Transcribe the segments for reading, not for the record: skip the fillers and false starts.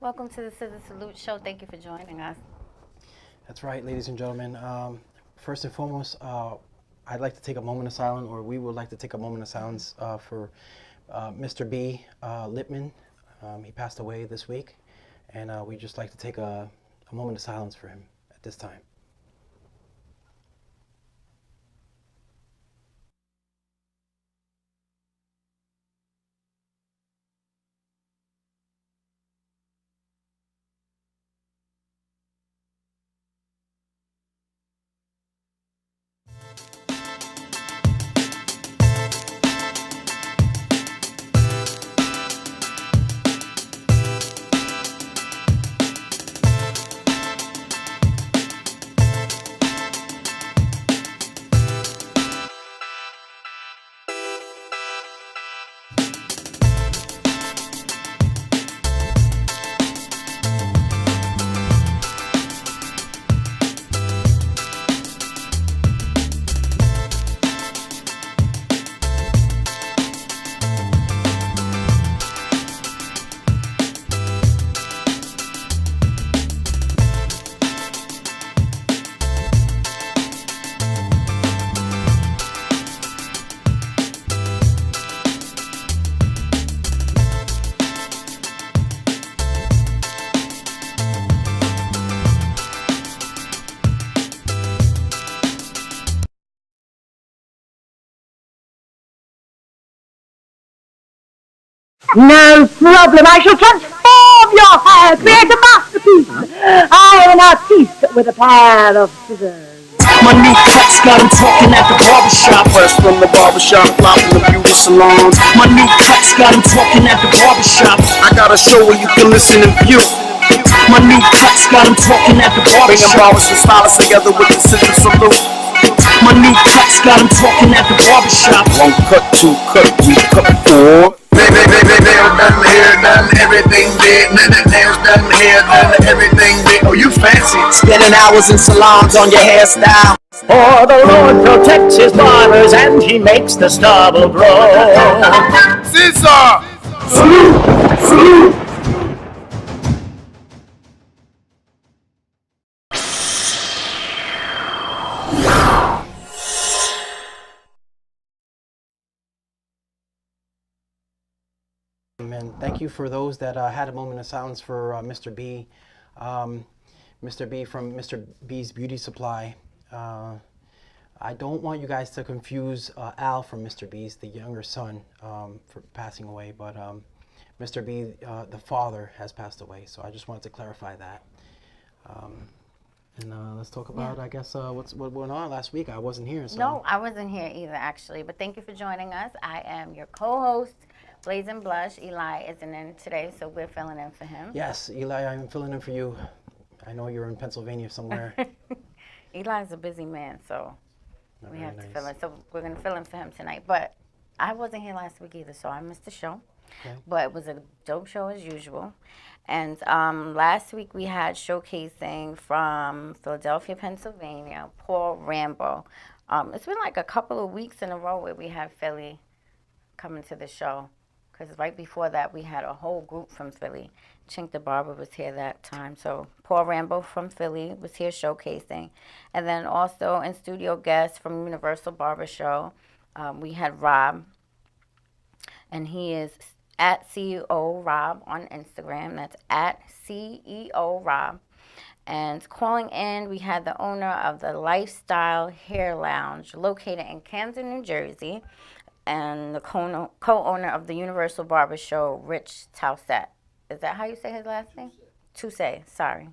Welcome to the ScissorSalute show. Thank you for joining us. That's right, ladies and gentlemen. First and foremost, I'd like to take a moment of silence, or we would like to take a moment of silence for Mr. B. Lippman. He passed away this week, and we'd just like to take a moment of silence for him at this time. No problem. I shall transform your hair, create a masterpiece. I am an artiste with a pair of scissors. My new cuts got him talking at the barbershop. Fresh from the barbershop, fly from the beauty salon. My new cuts got him talking at the barbershop. I got a show where you can listen and view. My new cuts got him talking at the Bringing barbershop. barbers and stylists together with the ScissorSalute. My new cuts got him talking at the barbershop. One cut, two cut, three cut, four. Nails done, hair done, everything did. Nails done, hair done, everything did. Oh, you fancy? Spending hours in salons on your hairstyle. For the Lord protects his barbers and he makes the stubble grow. Scissor! And thank you for those that had a moment of silence for Mr. B. Mr. B from Mr. B's Beauty Supply. I don't want you guys to confuse Al from Mr. B's, the younger son, for passing away, but Mr. B, the father, has passed away, so I just wanted to clarify that. And let's talk about, I guess, what went on last week. I wasn't here. So. No, I wasn't here either, actually. But thank you for joining us. I am your co-host, Blazing Blush. Eli isn't in today, so we're filling in for him. Yes, Eli, I'm filling in for you. I know you're in Pennsylvania somewhere. Eli's a busy man, so we Very have to nice. fill in. So we're going to fill in for him tonight. But I wasn't here last week either, so I missed the show. Okay. But it was a dope show as usual. And last week we had showcasing from Philadelphia, Pennsylvania, Paul Rambo. It's been like a couple of weeks in a row where we have Philly coming to the show. Because right before that, we had a whole group from Philly. Chink the Barber was here that time. So Paul Rambo from Philly was here showcasing. And then also in studio guests from Universal Barber Show, we had Rob. And he is at CEO Rob on Instagram. That's at CEO Rob. And calling in, we had the owner of the Lifestyle Hair Lounge located in Camden, New Jersey, and the co-owner of the Universal Barber Show, Rich Towsett. Is that how you say his last name? Tousse. Sorry.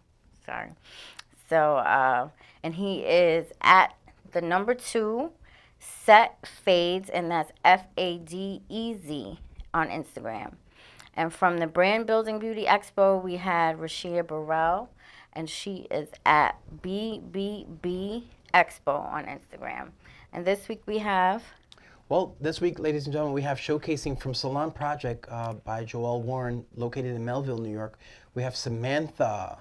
So, and he is at the number 2 Set Fades, and that's FADEZ on Instagram. And from the Brand Building Beauty Expo, we had Rashia Burrell, and she is at BBB Expo on Instagram. And this week we have... Well, this week, ladies and gentlemen, we have showcasing from Salon Project by Joelle Warren, located in Melville, New York. We have Samantha.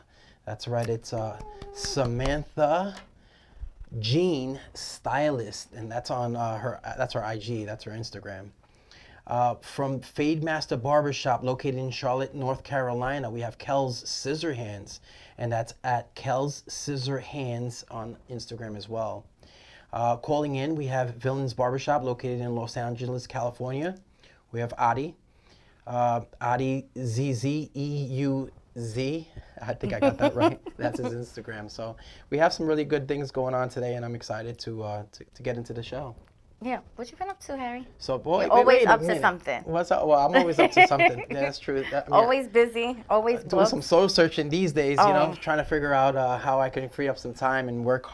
That's right, it's Samantha Jean Stylist, and that's on her IG, that's her Instagram. From Fade Master Barbershop, located in Charlotte, North Carolina, we have Kel's Scissor Hands, and that's at Kel's Scissor Hands on Instagram as well. Calling in, we have Villains Barbershop, located in Los Angeles, California. We have Adi. Adi ZZEUZ. I think I got that right. That's his Instagram. So we have some really good things going on today, and I'm excited to get into the show. Yeah. What you been up to, Harry? So, boy, You're always wait a up to minute. something. What's up? Well, I'm always up to something. Yeah, that's true. Always busy. Always doing booked. some soul searching these days. You know, Oh. trying to figure out how I can free up some time and work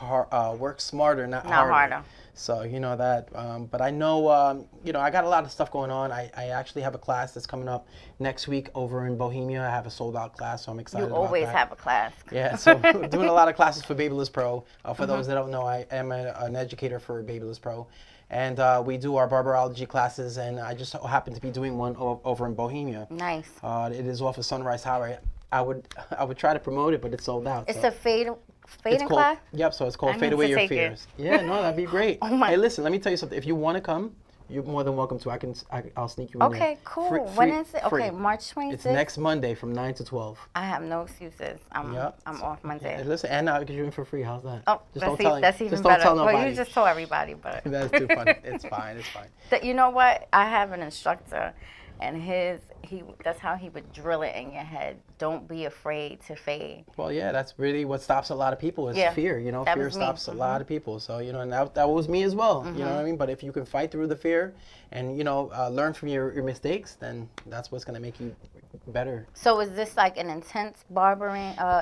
smarter, not harder. So you know that. But I know, you know, I got a lot of stuff going on. I actually have a class that's coming up next week over in Bohemia. I have a sold out class, so I'm excited. You about always that. have a class. Yeah, so doing a lot of classes for Babyless Pro. For those that don't know, I am an educator for Babyless Pro. And we do our barberology classes, and I just happen to be doing one over in Bohemia. Nice. It is off of Sunrise Highway. I would try to promote it, but it's sold out. It's so. a fading It's class? Yep, so it's called I Fade need Away to Your take it. Fears. Yeah, no, that'd be great. Oh my- Hey, listen, let me tell you something. If you want to come, you're more than welcome to. I'll sneak you in there. Okay, cool. Free- When is it? free. Okay, March 26th. It's next Monday from 9 to 12. I have no excuses. I'm Yep. off Monday. Hey, listen, and I'll get you in for free. How's that? Oh, that's even just better. Don't tell Well, nobody. you just told everybody, but That's too funny. It's fine. It's fine. you know what? I have an instructor, and that's how he would drill it in your head. Don't be afraid to fade. Well, yeah, that's really what stops a lot of people is Yeah, fear. You know, that fear was me. stops a lot of people. So, you know, and that was me as well. You know what I mean? But if you can fight through the fear and, you know, learn from your mistakes, then that's what's going to make you better. So is this like an intense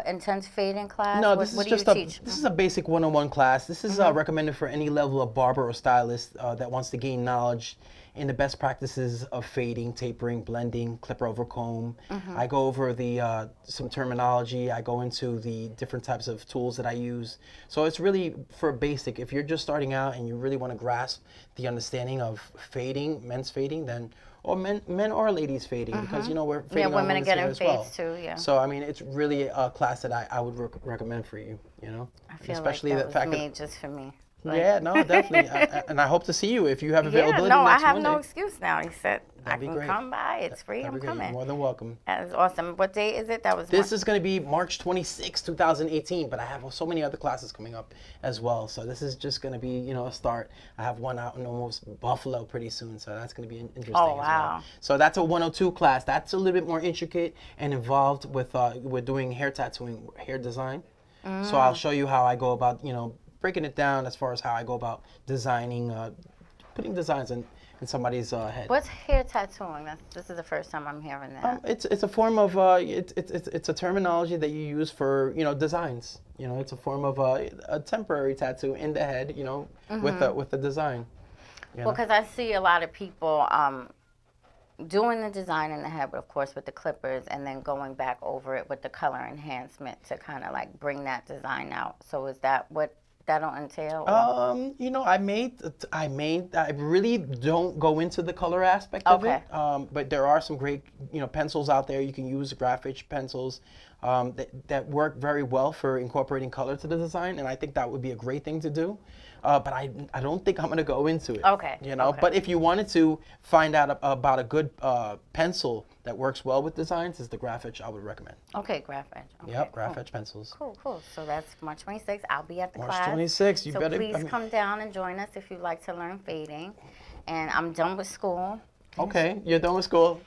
intense fading class? No, What- this what is do just you a teach? this is a basic one-on-one class. This is recommended for any level of barber or stylist that wants to gain knowledge in the best practices of fading, tapering, blending, clipper over comb. I go over the some terminology. I go into the different types of tools that I use. So it's really for basic. If you're just starting out and you really want to grasp the understanding of fading, men's fading, then or men or ladies fading, because you know we're fading on women are women's hair getting as well. fades too, yeah. So I mean, it's really a class that I would recommend for you. You know, I feel especially like the that fact was that made just for me. yeah, no, definitely, and I hope to see you if you have Yeah, availability no, I next have Monday. no excuse now. He said That'd I be can great. come by. It's free. That'd I'm be great. You're coming. more than welcome. That is awesome. What day is it? That was This is going to be March 26, 2018, but I have so many other classes coming up as well. So this is just going to be, you know, a start. I have one out in almost Buffalo pretty soon, so that's going to be interesting Oh, as wow. well. So that's a 102 class. That's a little bit more intricate and involved with we're doing hair tattooing, hair design. So I'll show you how I go about, you know, breaking it down as far as how I go about designing, putting designs in somebody's head. What's hair tattooing? This is the first time I'm hearing that. It's a form of it's a terminology that you use for, you know, designs. You know, it's a form of a temporary tattoo in the head. You know, with a design. You know? Well, because I see a lot of people doing the design in the head, but of course with the clippers, and then going back over it with the color enhancement to kind of like bring that design out. So is that what that'll entail? You know, I really don't go into the color aspect of it. But there are some great, you know, pencils out there. You can use graph edge pencils that work very well for incorporating color to the design, and I think that would be a great thing to do. But I don't think I'm going to go into it. Okay, You know, okay. but if you wanted to find out about a good pencil that works well with designs, is the graph edge I would recommend. Okay, graph edge. Okay, Yep, graph cool. edge pencils. Cool. So that's March 26th. I'll be at the March class. 26th. You so better. please come down and join us if you'd like to learn fading. And I'm done with school. Okay, you're done with school.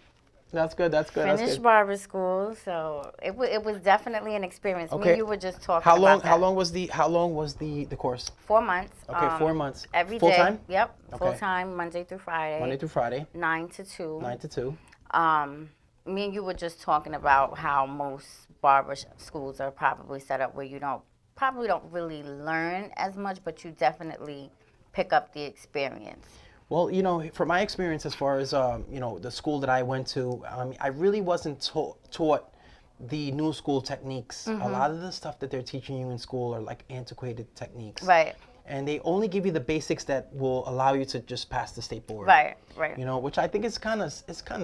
That's good. That's good. That's Finished good. barber school, so it was definitely an experience. Me Okay. and you were just talking How long? about that. How long was the course? 4 months. Okay, 4 months. Every Full day. time? Yep, Okay. full time, Monday through Friday. Monday through Friday, 9 to 2. 9 to 2. Me and you were just talking about how most barber schools are probably set up where you probably don't really learn as much, but you definitely pick up the experience. Well, you know, from my experience as far as, you know, the school that I went to, I really wasn't taught the new school techniques. A lot of the stuff that they're teaching you in school are like antiquated techniques. Right. And they only give you the basics that will allow you to just pass the state board. Right. You know, which I think is kind of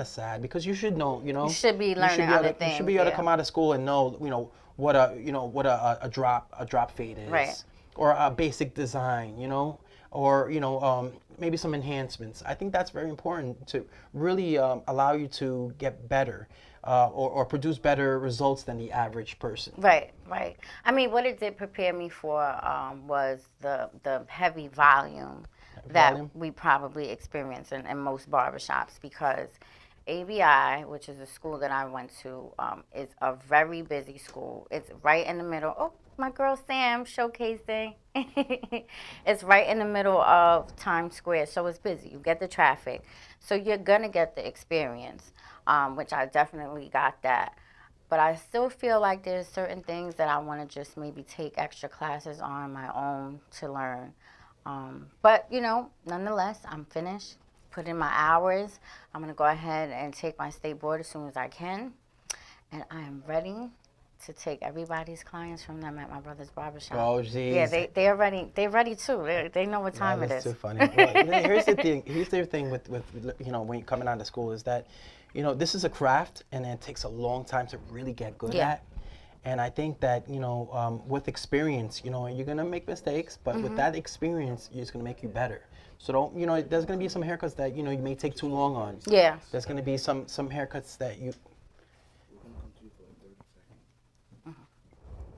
sad, because you should know, you know. You should be learning able other to, You should things, be able to yeah. come out of school and know, you know, what a drop fade is. Right. Or a basic design, you know. or maybe some enhancements. I think that's very important to really allow you to get better or produce better results than the average person. Right, right. I mean, what it did prepare me for was the heavy volume that we probably experience in most barbershops, because ABI, which is a school that I went to, is a very busy school. It's right in the middle. Oh, my girl Sam showcasing. It's right in the middle of Times Square, so it's busy. You get the traffic, so you're gonna get the experience, which I definitely got that. But I still feel like there's certain things that I want to just maybe take extra classes on my own to learn. But nonetheless, I'm finished. Put in my hours. I'm gonna go ahead and take my state board as soon as I can, and I am ready to take everybody's clients from them at my brother's barbershop. Oh, geez. Yeah, they're ready. They're ready too. They know what time it is. That's too funny. Well, here's the thing. Here's the thing with when you're coming out of school is that this is a craft, and it takes a long time to really get good at. And I think that with experience, you're gonna make mistakes, but with that experience, it's gonna make you better. So don't, there's gonna be some haircuts that you may take too long on. Yeah. There's gonna be some haircuts that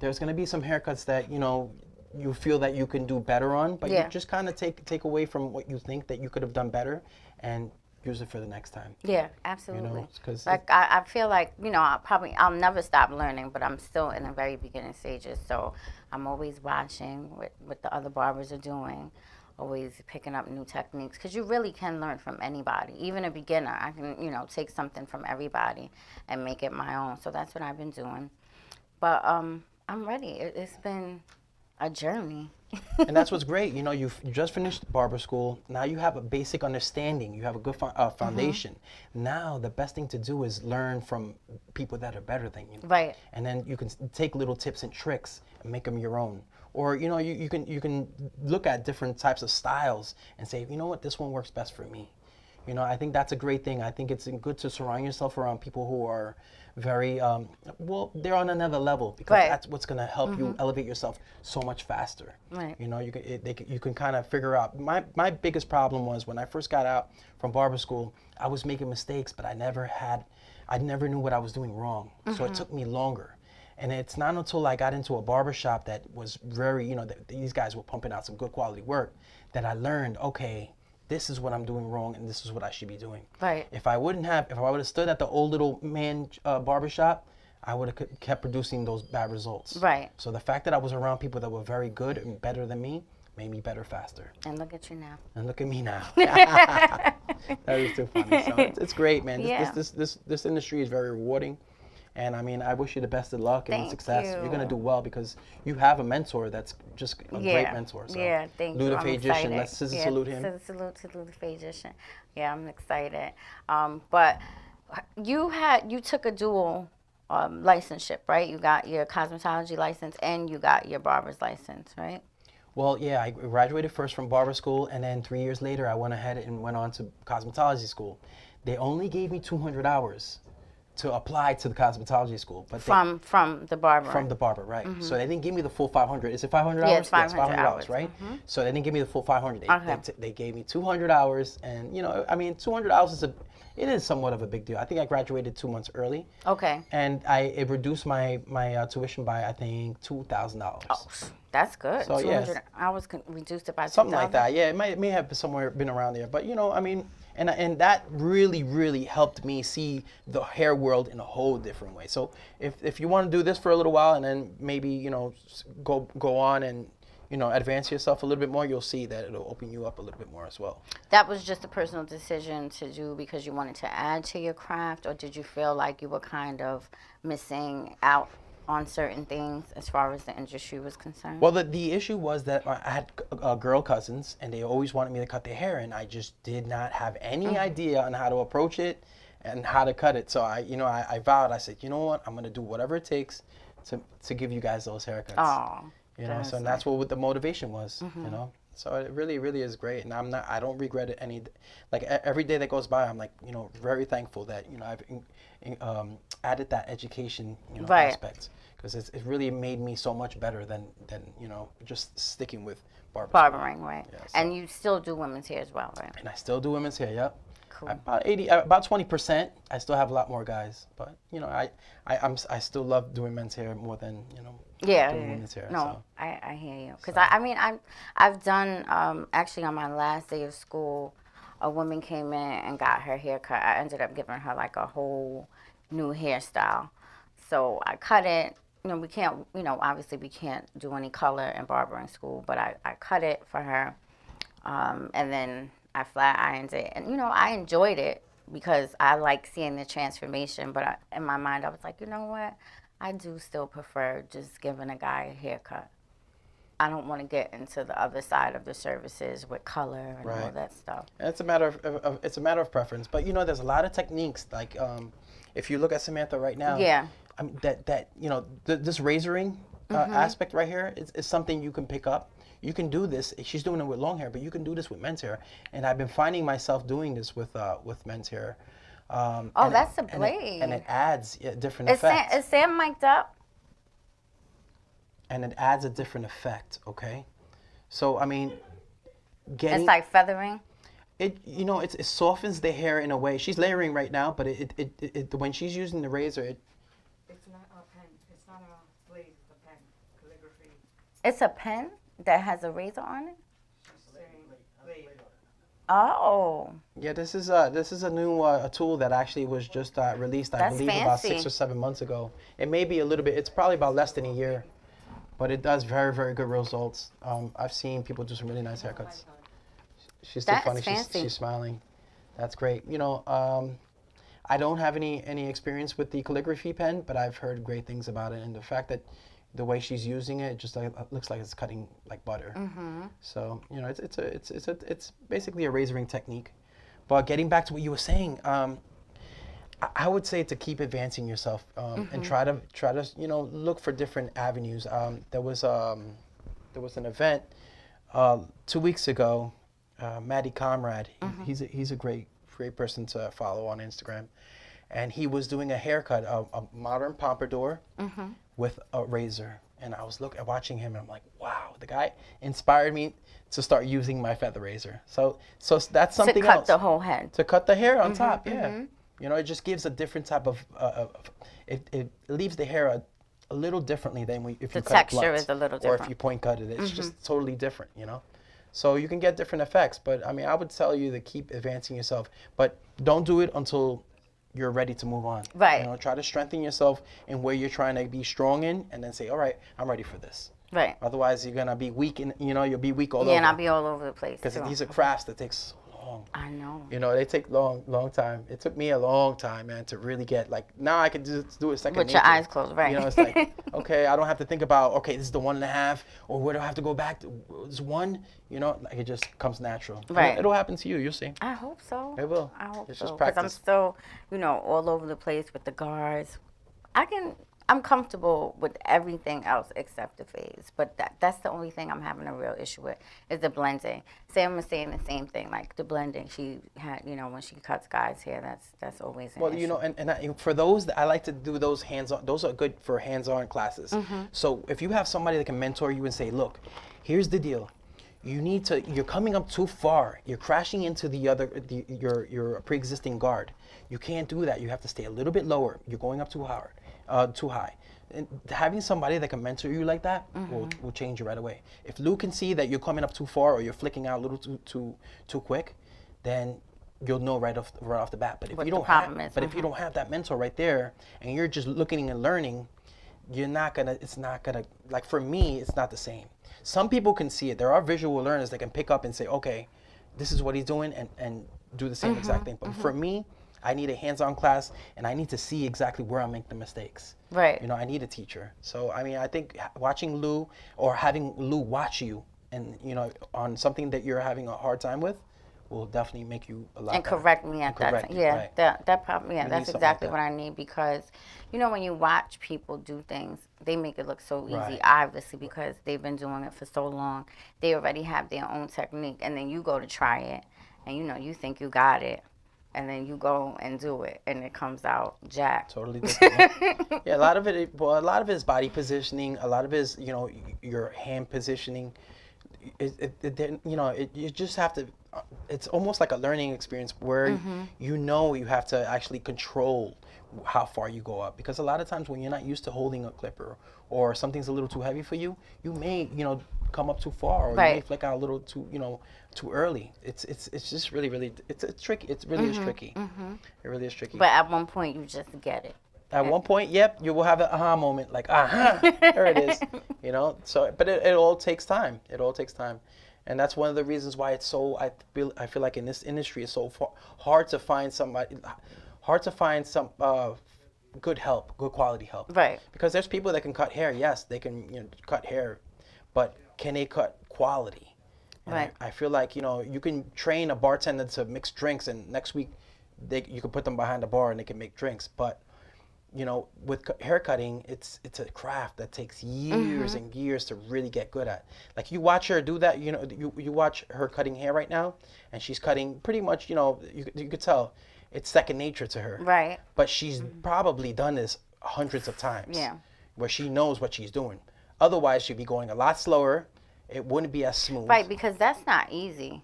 there's gonna be some haircuts that you feel that you can do better on, but you just kind of take away from what you think that you could have done better, and use it for the next time. Yeah, absolutely. 'Cause like I feel like I'll never stop learning, but I'm still in the very beginning stages. So I'm always watching what the other barbers are doing, always picking up new techniques, because you really can learn from anybody, even a beginner. I can take something from everybody and make it my own. So that's what I've been doing. But I'm ready. It's been a journey. And that's what's great. You just finished barber school. Now you have a basic understanding. You have a good foundation. Now the best thing to do is learn from people that are better than you. Right. And then you can take little tips and tricks and make them your own. Or you can look at different types of styles and say, you know what, this one works best for me. I think that's a great thing. I think it's good to surround yourself around people who are very, they're on another level, because that's what's going to help you elevate yourself so much faster. Right. You can kind of figure out. My biggest problem was when I first got out from barber school, I was making mistakes, but I never knew what I was doing wrong. So it took me longer. And it's not until I got into a barbershop that was very, these guys were pumping out some good quality work, that I learned, okay, this is what I'm doing wrong, and this is what I should be doing. Right. If I would have stood at the old little man barbershop, I would have kept producing those bad results. Right. So the fact that I was around people that were very good and better than me made me better faster. And look at you now. And look at me now. That is too funny. So it's great, man. This industry is very rewarding. And I mean, I wish you the best of luck and success. You're going to do well, because you have a mentor that's just a great mentor. So. Yeah, thank you. Lou the I'm Fagician, excited. let's salute him. Salute to Lou the Fagician. Yeah, I'm excited. But you took a dual licenseship, right? You got your cosmetology license and you got your barber's license, right? Well, yeah, I graduated first from barber school, and then 3 years later, I went ahead and went on to cosmetology school. They only gave me 200 hours to apply to the cosmetology school, but from the barber. From the barber, right? So they didn't give me the full 500. Is it 500 hours? Yeah, it's 500 hours, right? So they didn't give me the full 500. They gave me 200 hours, and I mean, 200 hours is somewhat of a big deal. I think I graduated 2 months early. Okay. And it reduced my tuition by, I think, $2,000. Oh, that's good. So 200 hours reduced it by something like that. Yeah, it may have somewhere been around there, but I mean. And that really, really helped me see the hair world in a whole different way. So if you want to do this for a little while, and then maybe go on and advance yourself a little bit more, you'll see that it'll open you up a little bit more as well. That was just a personal decision to do because you wanted to add to your craft, or did you feel like you were kind of missing out on certain things as far as the industry was concerned? Well, the issue was that I had girl cousins, and they always wanted me to cut their hair, and I just did not have any idea on how to approach it and how to cut it. So I vowed, I said, you know what, I'm going to do whatever it takes to give you guys those haircuts. Oh, so that's what the motivation was, So it really, really is great, and I don't regret it any. Like every day that goes by, I'm like, very thankful that I've added that education, Right. aspect, because it really made me so much better than just sticking with barber school. Barbering, right? Yeah, so- And you still do women's hair as well, right? And I still do women's hair. Yep. Cool. About 20%. I still have a lot more guys, but I still love doing men's hair more than Yeah. doing women's hair. No, So. I hear you. Because I mean, I've done actually on my last day of school, a woman came in and got her hair cut. I ended up giving her like a whole new hairstyle. So I cut it. We can't, obviously we can't do any color in barbering school, but I cut it for her. And then I flat ironed it. And, I enjoyed it because I like seeing the transformation. But in my mind, I was like, you know what? I do still prefer just giving a guy a haircut. I don't want to get into the other side of the services with color and all Right. that stuff. And it's a matter of preference. But there's a lot of techniques. Like if you look at Samantha right now, Yeah. I mean, this razoring aspect right here is something you can pick up. You can do this. She's doing it with long hair, but you can do this with men's hair. And I've been finding myself doing this with men's hair. That's a blade. And it adds different effects. Is Sam mic'd up? And it adds a different effect. Okay, so I mean, getting It's like feathering? it softens the hair in a way. She's layering right now, but it when she's using the razor, It's not a pen. It's not a blade. It's a pen. Calligraphy. It's a pen that has a razor on it? She's saying blade. Oh. yeah, this is a new a tool that actually was just released. I That's believe about fancy. 6 or 7 months ago. It may be a little bit. It's probably about less than a year, but it does very, very good results. I've seen people do some really nice haircuts. She's still That's funny. fancy. She's smiling. That's great. I don't have any experience with the calligraphy pen, but I've heard great things about it, and the fact that the way she's using it, just looks like it's cutting like butter. Mm-hmm. So it's basically a razoring technique. But getting back to what you were saying, I would say to keep advancing yourself and try to look for different avenues. There was an event 2 weeks ago. Maddie Comrade, he's a great person to follow on Instagram, and he was doing a haircut, a modern pompadour with a razor. And I was watching him, and I'm like, wow, the guy inspired me to start using my feather razor. So that's something To cut else. the whole head. To cut the hair on top, yeah. It just gives a different type of, it leaves the hair a little differently than if you cut it texture blunt, is a little or if different. you point cut it. It's just totally different, So you can get different effects, but I mean, I would tell you to keep advancing yourself, but don't do it until you're ready to move on. Right. Try to strengthen yourself in where you're trying to be strong in, and then say, all right, I'm ready for this. Right. Otherwise, you're gonna be weak, and you'll be weak all over. Yeah, and I'll be all over the place. Because too. these are crafts that take so long. I know. They take long time. It took me a long time, man, to really get now I can just do it second With nature. your eyes closed, right. It's like, okay, I don't have to think about, okay, this is the 1.5, or where do I have to go back to this one? Like it just comes natural. And Right. it'll happen to you. You'll see. I hope so. It will. I hope It's so. just Because I'm practice. still, all over the place with the guards. I'm comfortable with everything else except the fades. But that's the only thing I'm having a real issue with is the blending. Sam was saying the same thing, like the blending. She had, when she cuts guys' hair, that's always an issue. Well, and for those, I like to do those hands-on. Those are good for hands-on classes. So if you have somebody that can mentor you and say, look, here's the deal. You're coming up too far. You're crashing into your pre-existing guard. You can't do that. You have to stay a little bit lower. You're going up too high. And having somebody that can mentor you like that will change you right away. If Lou can see that you're coming up too far or you're flicking out a little too quick, then you'll know right off the bat. But if What you the don't problem have, is, but if you don't have that mentor right there, and you're just looking and learning, it's not gonna, like for me, it's not the same. Some people can see it. There are visual learners that can pick up and say, okay, this is what he's doing, and do the same exact thing. But for me, I need a hands-on class, and I need to see exactly where I make the mistakes. Right. I need a teacher. So, I mean, I think watching Lou or having Lou watch you and, on something that you're having a hard time with will definitely make you a lot And better. correct me at And that correct time. you, Yeah, right. that probably, yeah, You need that's something exactly like what that. I need because, you know, when you watch people do things, they make it look so easy, Right. obviously, because they've been doing it for so long. They already have their own technique, and then you go to try it, and you know, you think you got it, and then you go and do it, and it comes out jacked. Totally different. Yeah, a lot of it. Well, a lot of it is body positioning. A lot of it is, you know, your hand positioning. You just have to. It's almost like a learning experience where you know you have to actually control how far you go up, because a lot of times when you're not used to holding a clipper or something's a little too heavy for you, you may, you know, come up too far, or you may Right. flick out a little too, you know, too early. It's just really it's tricky. It really is tricky. It really is tricky. But at one point, you just get it. At one point, yep, you will have an aha moment, like, aha, there it is, you know. So, but it all takes time. It all takes time, and that's one of the reasons why it's so. I feel like in this industry, it's so hard to find somebody, hard to find some good help, good quality help. Right. Because there's people that can cut hair. Yes, they can, you know, cut hair, but can they cut quality? And Right. I feel like, you know, you can train a bartender to mix drinks, and next week, you can put them behind the bar and they can make drinks, but you know, with hair cutting, it's a craft that takes years and years to really get good at. Like, you watch her do that, you know, you watch her cutting hair right now, and she's cutting pretty much, you know, you could tell it's second nature to her. Right. But she's probably done this hundreds of times. Yeah. Where she knows what she's doing. Otherwise, she'd be going a lot slower. It wouldn't be as smooth. Right, because that's not easy,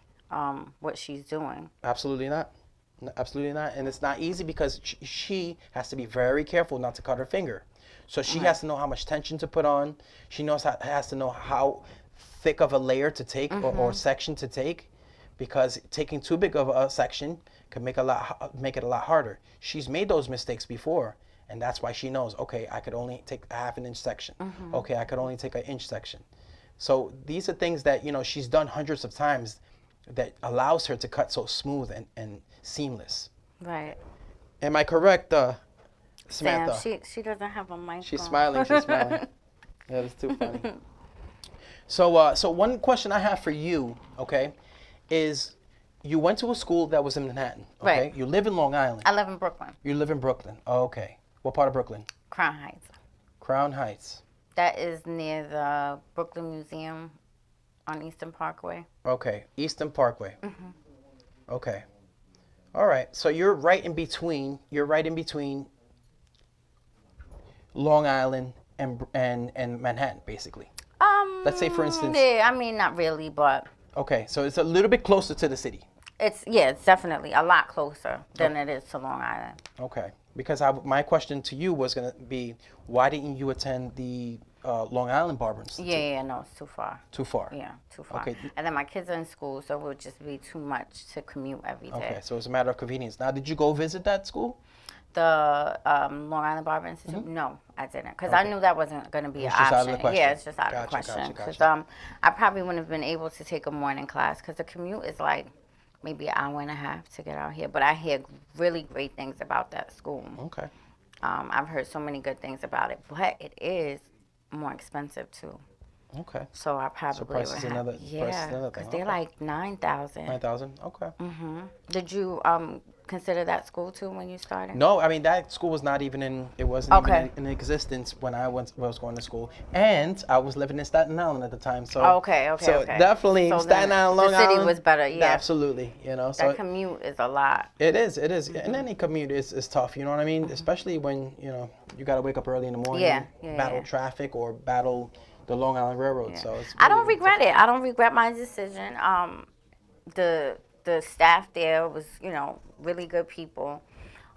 what she's doing. Absolutely not. Absolutely not. And it's not easy because she has to be very careful not to cut her finger. So she has to know how much tension to put on. She has to know how thick of a layer to take, or section to take, because taking too big of a section can make it a lot harder. She's made those mistakes before, and that's why she knows, okay, I could only take a half an inch section. Okay, I could only take an inch section. So these are things that, you know, she's done hundreds of times that allows her to cut so smooth and seamless. Right. Am I correct, Samantha? Sam, she doesn't have a mic She's on. smiling. She's smiling. Yeah, that's too funny. So one question I have for you, okay, is you went to a school that was in Manhattan, okay? Right. You live in Long Island. I live in Brooklyn, You live in Brooklyn. Oh, okay. What part of Brooklyn? Crown Heights. Crown Heights. That is near the Brooklyn Museum on Eastern Parkway. Okay. Eastern Parkway. Okay. All right. So you're right in between. You're right in between Long Island and Manhattan, basically. Let's say, for instance. Yeah, I mean, not really, but Okay. So it's a little bit closer to the city. it's definitely a lot closer than it is to Long Island. Okay. Because my question to you was going to be, why didn't you attend the Long Island Barber Institute? Yeah, no, it's too far. Too far. Yeah, too far. Okay. And then my kids are in school, so it would just be too much to commute every day. Okay. So it's a matter of convenience. Now, did you go visit that school? The Long Island Barber Institute? No, I didn't, because I knew that wasn't going to be an It's just out of option. the question. Yeah, it's just out of the Gotcha, question. gotcha, Because I probably wouldn't have been able to take a morning class, because the commute is like maybe an hour and a half to get out here. But I hear really great things about that school. Okay. I've heard so many good things about it, but it is more expensive too. Okay. So I probably price would is have, another- price is yeah, another because thing. they're Okay. like 9,000. 9,000. Okay. Did you consider that school too when you started? No, I mean that school was not even in. It wasn't Okay. even in existence when I was going to school, and I was living in Staten Island at the time. So Okay. So okay. definitely So Staten then Island, Long the city Island. was better, yeah. Absolutely. You know. So That commute is a lot. it is. It is. And any commute is tough. You know what I mean? Especially when you got to wake up early in the morning. Yeah, battle yeah. traffic or battle the Long Island Railroad. So it's I don't really regret it. I don't regret my decision. The staff there was, really good people.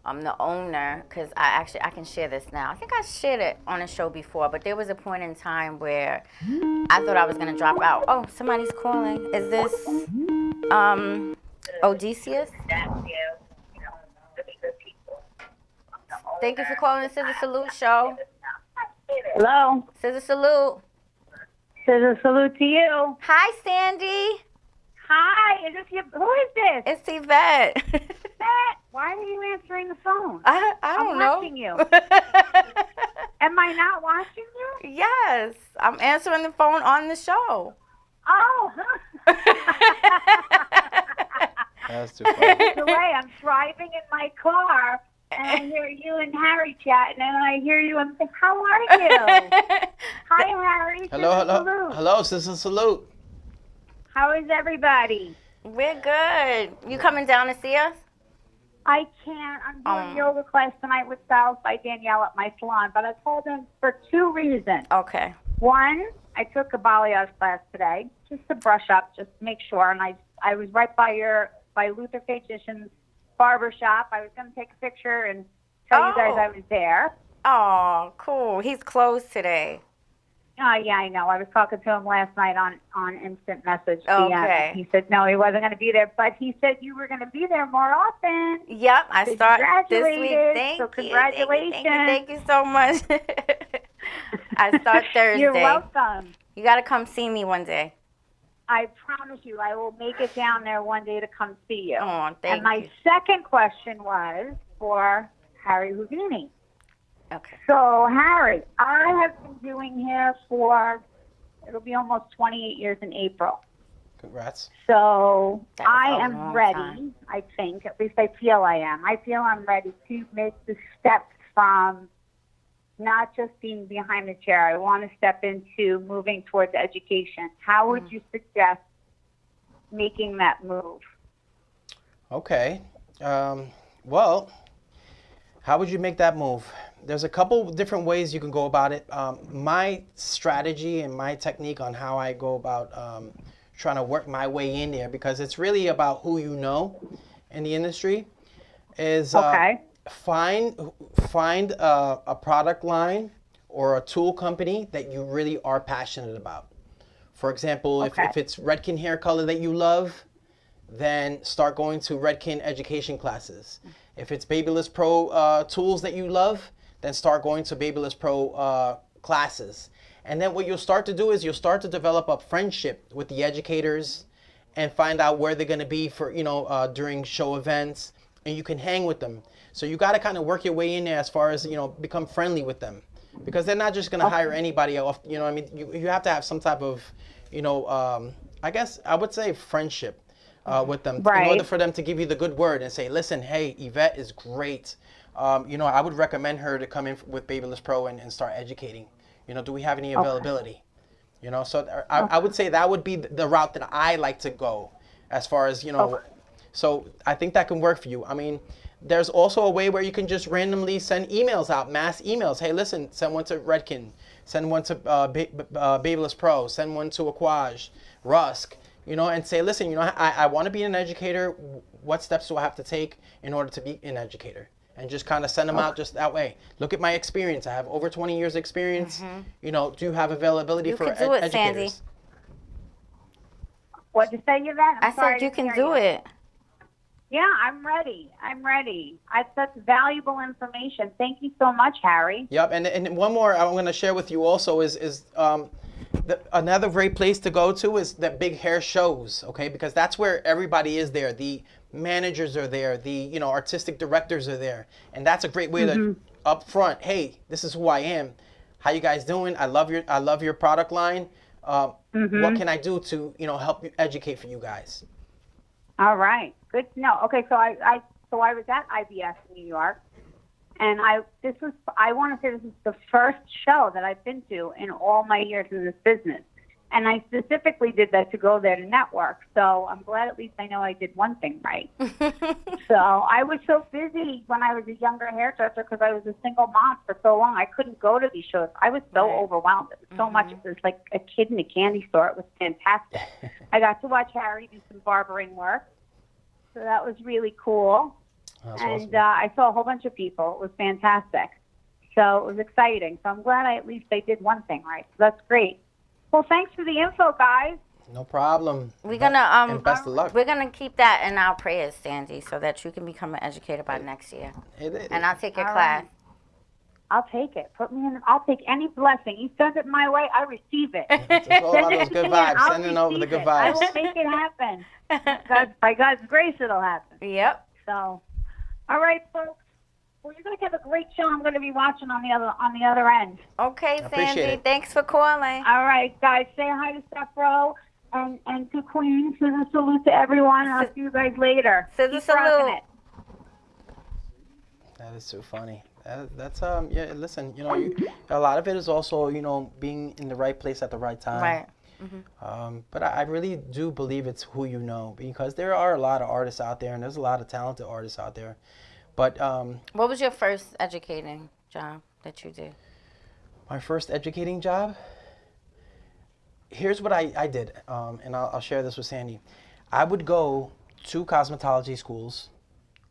The owner, because I can share this now. I think I shared it on a show before, but there was a point in time where I thought I was gonna drop out. Oh, somebody's calling. Is this Odysseus? Thank you for calling the Scissor Salute show. Hello. Scissor Salute. Says a salute to you. Hi, Sandy. Hi. Is this your? Who is this? It's Yvette. Matt, why are you answering the phone? I I'm don't know. watching you. Am I not watching you? Yes, I'm answering the phone on the show. Oh. That's too funny. The way I'm driving in my car, and I hear you and Harry chatting, and I hear you and think, how are you? Hi, Harry. Hello, hello, ScissorSalute. hello, ScissorSalute. How is everybody? We're good. You coming down to see us? I can't. I'm doing yoga class tonight with Styles by Danielle at my salon, but I told him for 2 reasons. Okay. One, I took a balayage class today just to brush up, just to make sure, and I was right by Luther Fagetician's barber shop. I was going to take a picture and tell you guys I was there. Oh, cool. He's closed today. Oh, yeah, I know. I was talking to him last night on instant message. Okay. He said, no, he wasn't going to be there, but he said you were going to be there more often. Yep, I start this week. Graduated, Thank so you. congratulations. Thank you so much. I start Thursday. You're welcome. You got to come see me one day. I promise you, I will make it down there one day to come see you. Oh, thank you. And my second question was for Harry Houdini. Okay. So, Harry, I have been doing hair it'll be almost 28 years in April. Congrats. So, That's I a am long ready, time. I think, at least I feel I am. I feel I'm ready to make the step from not just being behind the chair. I want to step into moving towards education. How would you suggest making that move? Okay. Well, how would you make that move? There's a couple different ways you can go about it. My strategy and my technique on how I go about trying to work my way in there, because it's really about who you know in the industry, is find a product line or a tool company that you really are passionate about. For example, if it's Redken hair color that you love, then start going to Redken education classes. If it's Babyliss Pro tools that you love, then start going to Babyliss Pro classes. And then what you'll start to do is you'll start to develop a friendship with the educators and find out where they're going to be for, during show events, and you can hang with them. So you got to kind of work your way in there as far as, become friendly with them, because they're not just going to hire anybody off. I mean, you have to have some type of, I guess I would say friendship with them in order for them to give you the good word and say, listen, hey, Yvette is great. I would recommend her to come in with Babyliss Pro and start educating. Do we have any availability? So I would say that would be the route that I like to go as far as, so I think that can work for you. I mean, there's also a way where you can just randomly send emails out, mass emails. Hey, listen, send one to Redken, send one to Babyliss Pro, send one to Aquage, Rusk, and say, listen, I want to be an educator. What steps do I have to take in order to be an educator? And just kind of send them out just that way. Look at my experience. I have over 20 years experience. Do you have availability for educators? Sandy. What'd you say, Yvette? I said you can do it. Yeah, I'm ready. That's valuable information. Thank you so much, Harry. Yep, and one more I'm going to share with you also is another great place to go to is the big hair shows, okay? Because that's where everybody is there. The managers are there. The artistic directors are there, and that's a great way to up front. Hey, this is who I am. How you guys doing? I love your product line. What can I do to help you educate for you guys? All right, good to know. Okay, so I was at IBS in New York, and I want to say this is the first show that I've been to in all my years in this business. And I specifically did that to go there to network. So I'm glad at least I know I did one thing right. So I was so busy when I was a younger hairdresser because I was a single mom for so long. I couldn't go to these shows. I was so overwhelmed. It was so much. It was like a kid in a candy store. It was fantastic. I got to watch Harry do some barbering work. So that was really cool. That's and awesome. I saw a whole bunch of people. It was fantastic. So it was exciting. So I'm glad I did one thing right. So that's great. Well, thanks for the info, guys. No problem. We're gonna and best of luck. We're gonna keep that in our prayers, Sandy, so that you can become an educator by next year. And I'll take your class. Right. I'll take it. Put me in. I'll take any blessing. You send it my way, I receive it. It's all about those good vibes. Sending over the good vibes. I will make it happen. By God's grace, it'll happen. Yep. So, all right, folks. Well, you're going to have a great show. I'm going to be watching on the other end. Okay, Appreciate Sandy. it. Thanks for calling. All right, guys. Say hi to Steph Rowe and do queen. Scissor salute to everyone. I'll see you guys later. Scissor Keep rocking salute. it. That is so funny. That's yeah. Listen, a lot of it is also being in the right place at the right time. Right. But I really do believe it's who you know, because there are a lot of artists out there, and there's a lot of talented artists out there. But What was your first educating job that you did? my first educating job, here's what I did, and I'll share this with Sandy. I would go to cosmetology schools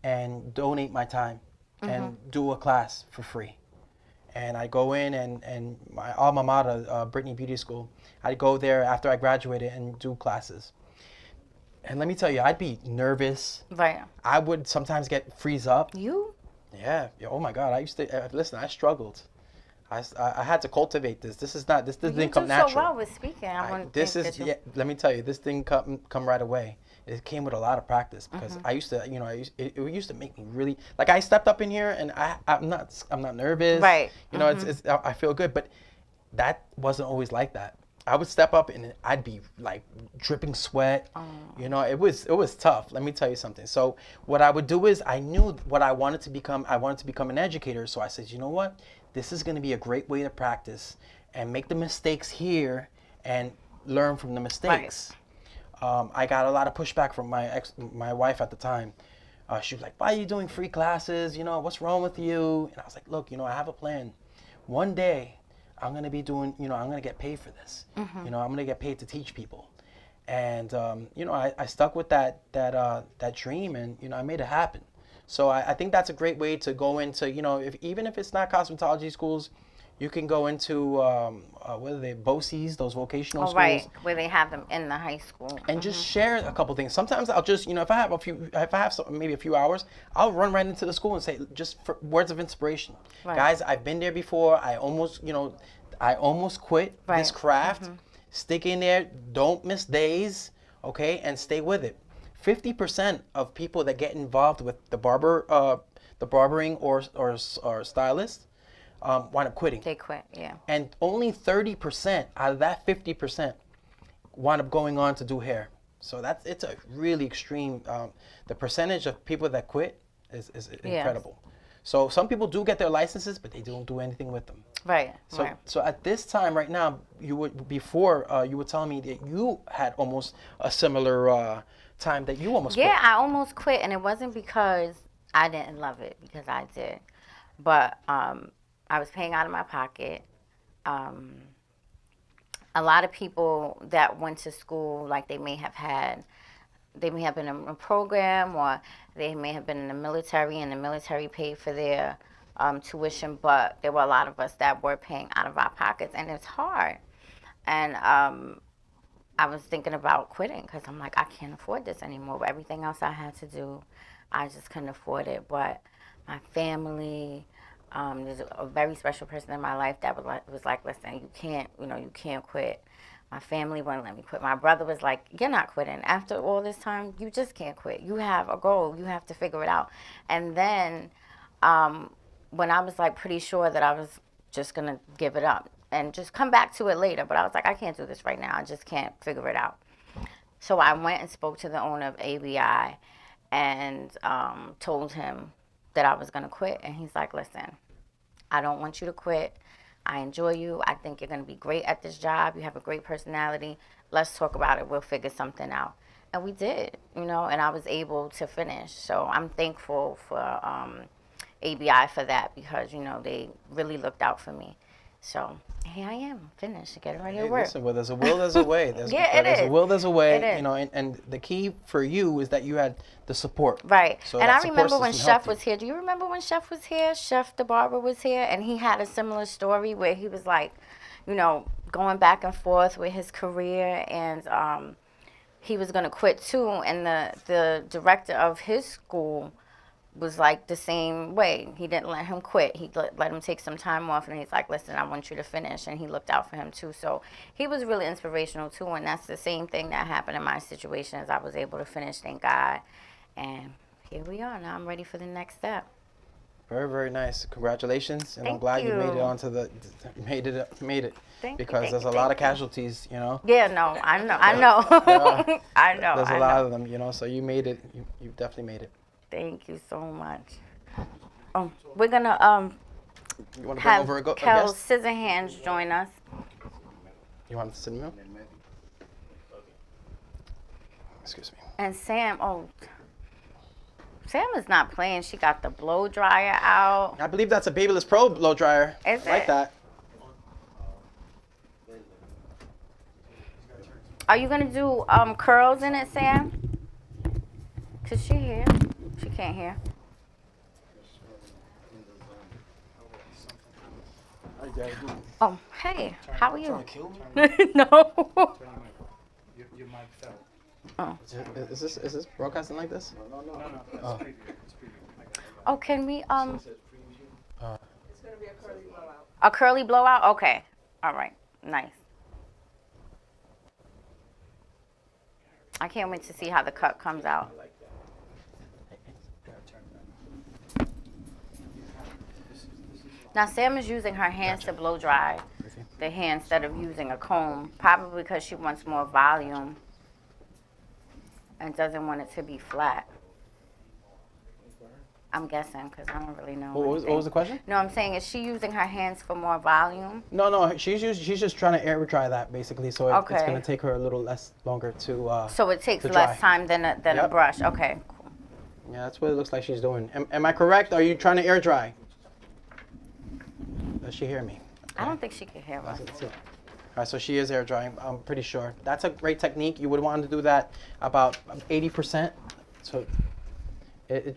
and donate my time and do a class for free. And I go in and my alma mater, Brittany Beauty School, I'd go there after I graduated and do classes. And let me tell you, I'd be nervous. Right. I would sometimes freeze up. You? Yeah. Oh my God. I used to listen. I struggled. I had to cultivate this. This didn't come natural. You do so well with speaking. Let me tell you, this didn't come right away. It came with a lot of practice, because I used to, it used to make me really, like, I stepped up in here and I'm not nervous. Right. It's I feel good, but that wasn't always like that. I would step up and I'd be like dripping sweat. It was tough. Let me tell you something. So what I would do is, I knew what I wanted to become. I wanted to become an educator. So I said, you know what? This is going to be a great way to practice and make the mistakes here and learn from the mistakes. Right. I got a lot of pushback from my wife at the time. She was like, why are you doing free classes? What's wrong with you? And I was like, look, I have a plan. One day I'm going to be doing, I'm going to get paid for this. I'm going to get paid to teach people. And, I stuck with that dream, and, I made it happen. So I think that's a great way to go into, even if it's not cosmetology schools, you can go into, what are they, BOCES, those vocational schools. Right, where they have them in the high school. And just share a couple things. Sometimes I'll just, if I have maybe a few hours, I'll run right into the school and say, just for words of inspiration. Right. Guys, I've been there before. I almost quit this craft. Stick in there. Don't miss days, okay? And stay with it. 50% of people that get involved with the barbering or stylist, wind up quitting. They quit, yeah. And only 30% out of that 50% wind up going on to do hair. So it's a really extreme. The percentage of people that quit is incredible. So some people do get their licenses, but they don't do anything with them. Right. So at this time right now, you were telling me that you had almost a similar time that you almost quit. Yeah, I almost quit, and it wasn't because I didn't love it, because I did. But I was paying out of my pocket. A lot of people that went to school, like they may have been in a program, or they may have been in the military, and the military paid for their tuition, but there were a lot of us that were paying out of our pockets, and it's hard. And I was thinking about quitting, because I'm like, I can't afford this anymore. But everything else I had to do, I just couldn't afford it. But my family, there's a very special person in my life that was like, listen, you can't quit. My family wouldn't let me quit. My brother was like, you're not quitting. After all this time, you just can't quit. You have a goal. You have to figure it out. And then when I was like pretty sure that I was just going to give it up and just come back to it later, but I was like, I can't do this right now. I just can't figure it out. So I went and spoke to the owner of ABI and told him that I was going to quit. And he's like, listen, I don't want you to quit. I enjoy you. I think you're going to be great at this job. You have a great personality. Let's talk about it. We'll figure something out. And we did, and I was able to finish. So I'm thankful for ABI for that, because, they really looked out for me. So here I am, finished, getting ready to work. Listen, well, there's a will, there's a way. There's a will, there's a way. And the key for you is that you had the support. Right. So and I remember when Chef was here. Do you remember when Chef was here? Chef the barber was here, and he had a similar story where he was like, going back and forth with his career, and he was going to quit too. And the director of his school was like the same way. He didn't let him quit. He let him take some time off, and he's like, listen, I want you to finish. And he looked out for him too. So he was really inspirational too, and that's the same thing that happened in my situation. Is I was able to finish, thank God. And here we are. Now I'm ready for the next step. Very, very nice. Congratulations, and I'm Thank glad you made it you. onto the made it Thank you, because thank there's you, a lot thank of you. casualties, you know. Yeah, no, I know. I know. I know. There's I a lot know. of them, you know. So you made it. You definitely made it. Thank you so much. Oh, we're gonna You want to bring have over a Kel guest? Scissorhands join us. You want to sit in the middle? Excuse me. And Sam, Sam is not playing. She got the blow dryer out. I believe that's a Babyless Pro blow dryer. Is I like it? that. Are you gonna do curls in it, Sam? Cause she here. She can't hear. Oh, hey, how are you? No. Oh. Is this broadcasting like this? No. Oh, can we It's gonna be a curly blowout. a curly blowout? Okay. All right. Nice. I can't wait to see how the cut comes out. Now Sam is using her hands to blow dry the hair instead of using a comb, probably because she wants more volume and doesn't want it to be flat. I'm guessing because I don't really know. What was the question? No, I'm saying, is she using her hands for more volume? No. She's just trying to air dry that basically, so it's Okay. gonna take her a little less longer to. So it takes to less dry. time than a Yep. brush. Okay, cool. Yeah, that's what it looks like she's doing. Am I correct? Are you trying to air dry? Does she hear me? I don't think she can hear us. That's it. All right, so she is air drying. I'm pretty sure. That's a great technique. You would want to do that about 80%. So it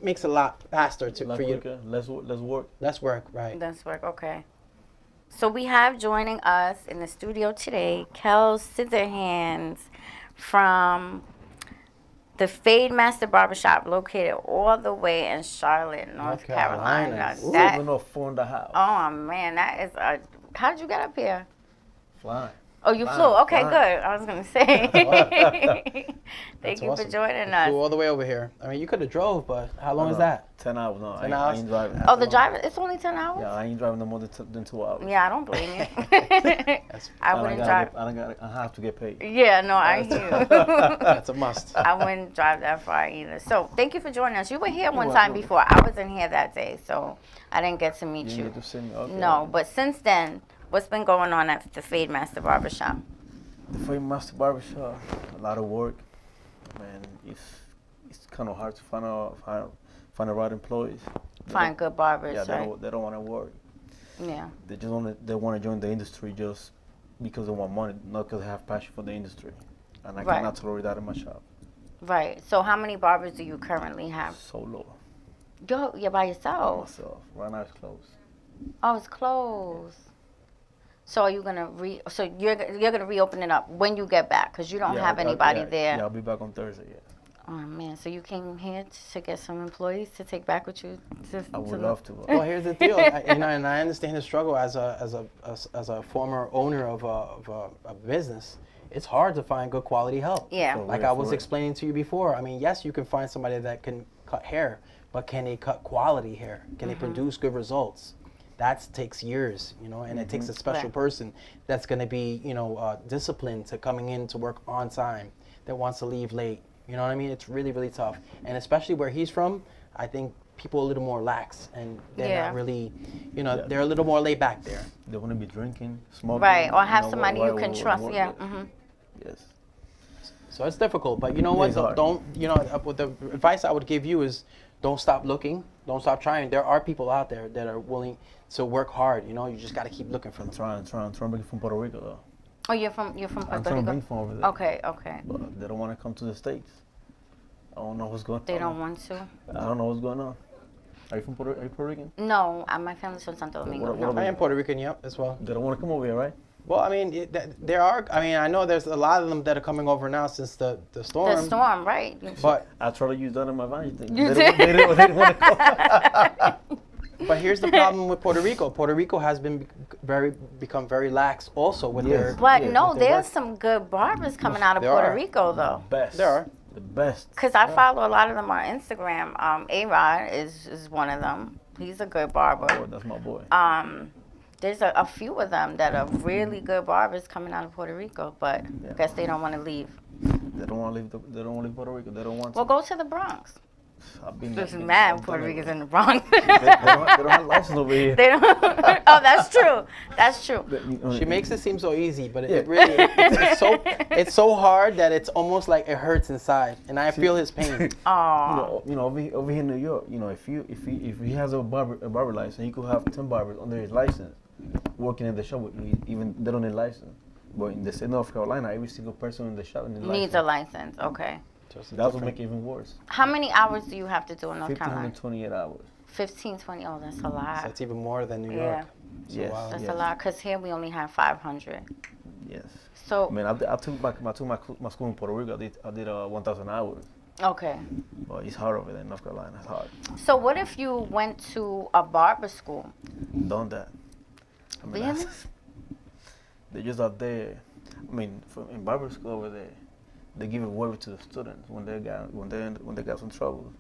makes it a lot faster for you. Quicker, less work. Less work, right? That's work. Okay. So we have joining us in the studio today, Kel Scissorhands from the Fade Master Barbershop, located all the way in Charlotte, North Carolina. Ooh. That, 704.5. oh man, that is a. How did you get up here? Flying. Oh, you Fine, flew. Okay, fine. good. I was gonna say. That's Thank you awesome. for joining You us. flew all the way over here. I mean, you could have drove, but how long is No, that? 10 hours. No, 10 I hours? ain't driving. Oh, the driver. It's only 10 hours. Yeah, I ain't driving no more than 2 hours. Yeah, I don't blame you. I wouldn't drive. I have to get paid. Yeah, no, I hear you. That's a must. I wouldn't drive that far either. So thank you for joining us. You were here one welcome. time before. I wasn't here that day, so I didn't get to meet You you. need to see me. Okay. No, but since then, what's been going on at the Fade Master Barbershop? The Fade Master Barbershop, a lot of work. Man, it's kind of hard to find the right employees. Find good barbers, Yeah, right? they don't want to work. Yeah. They want to join the industry just because they want money, not because they have passion for the industry. And I Right. cannot tolerate that in my shop. Right. So how many barbers do you currently have? So low. You're by yourself. Myself. Right now it's closed. Oh, it's closed. So are you gonna you're gonna reopen it up when you get back because you don't have anybody there. Yeah, I'll be back on Thursday. Yeah. Oh man, so you came here to get some employees to take back with you? I would love to. Well, here's the deal, and I understand the struggle as a former owner of a business. It's hard to find good quality help. Yeah. For Like real, I for was real. explaining to you before. I mean, yes, you can find somebody that can cut hair, but can they cut quality hair? Can they produce good results? That takes years, you know, and it takes a special Right. person that's going to be, you know, disciplined to coming in to work on time, that wants to leave late. You know what I mean? It's really, really tough. And especially where he's from, I think people are a little more lax and they're Yeah. not really, you know, Yeah. they're a little more laid back there. They want to be drinking, smoking. Right, or you have know, somebody while- you can while trust. working. Yeah. Yes. So it's difficult, but you know Yeah, what? it's hard. Don't, you know, what the advice I would give you is don't stop looking, don't stop trying. There are people out there that are willing to work hard, you know, you just got to keep looking for them. I'm trying to bring it from Puerto Rico though. Oh, you're from I'm Puerto trying to Rico. bring from over there. Okay, okay. But they don't want to come to the States. I don't know what's going on. They don't want to. I don't know what's going on. Are you Puerto Rican? No, my family's from Santo Domingo. What No. about- I am Puerto Rican, yep, as well. They don't want to come over here, right? Well, I mean, there are, I mean, I know there's a lot of them that are coming over now since the storm. The storm, right? But I try to use that in my advantage. You They didn't want to come. But here's the problem with Puerto Rico. Puerto Rico has become very lax also with Yes. their. But Yeah, no, with their there's work. some good barbers coming out of There Puerto are. Rico, though. Best. There are. The best. Because I follow a lot of them on Instagram. A-Rod is one of them. He's a good barber. Oh, that's my boy. There's a few of them that are really good barbers coming out of Puerto Rico, but I guess they don't want to leave. They don't want to leave. They don't want to leave Puerto Rico. They don't want to. Well, go to the Bronx. I've been There's I've mad Puerto done it. Ricans in the Bronx. They don't have license over here. They don't. Oh, that's true. That's true. She makes it seem so easy, but it really it's so hard that it's almost like it hurts inside, and I feel his pain. Oh. Over here in New York, if he has a barber license, he could have 10 barbers under his license working in the shop with me, even they don't need license. But in the state of North Carolina, every single person in the shop Needs a license. Okay. That would make it even worse. How many hours do you have to do in North Carolina? 1,528 hours. 15, 20. Oh, that's a lot. That's even more than New Yeah. York. So, Yes. wow. That's a lot. Because here we only have 500. Yes. So, I mean, I took my school in Puerto Rico. I did 1,000 hours. okay. But it's hard over there in North Carolina. It's hard. So what if you went to a barber school? Done that. I mean, Really? they just out there. I mean, in barber school over there, they give a word to the students when they got some trouble.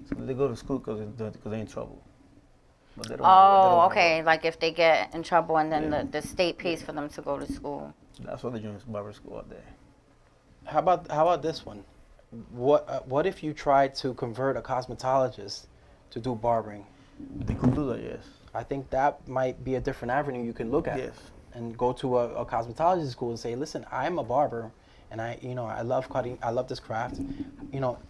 So they go to school because they're in trouble. But they don't, Oh, okay. Like if they get in trouble and then Yeah. the state pays for them to go to school. That's what they're doing in barber school out there. How about this one? What if you tried to convert a cosmetologist to do barbering? They could do that, yes. I think that might be a different avenue you can look at. Yes. And go to a cosmetology school and say, listen, I'm a barber, and I love cutting. I love this craft.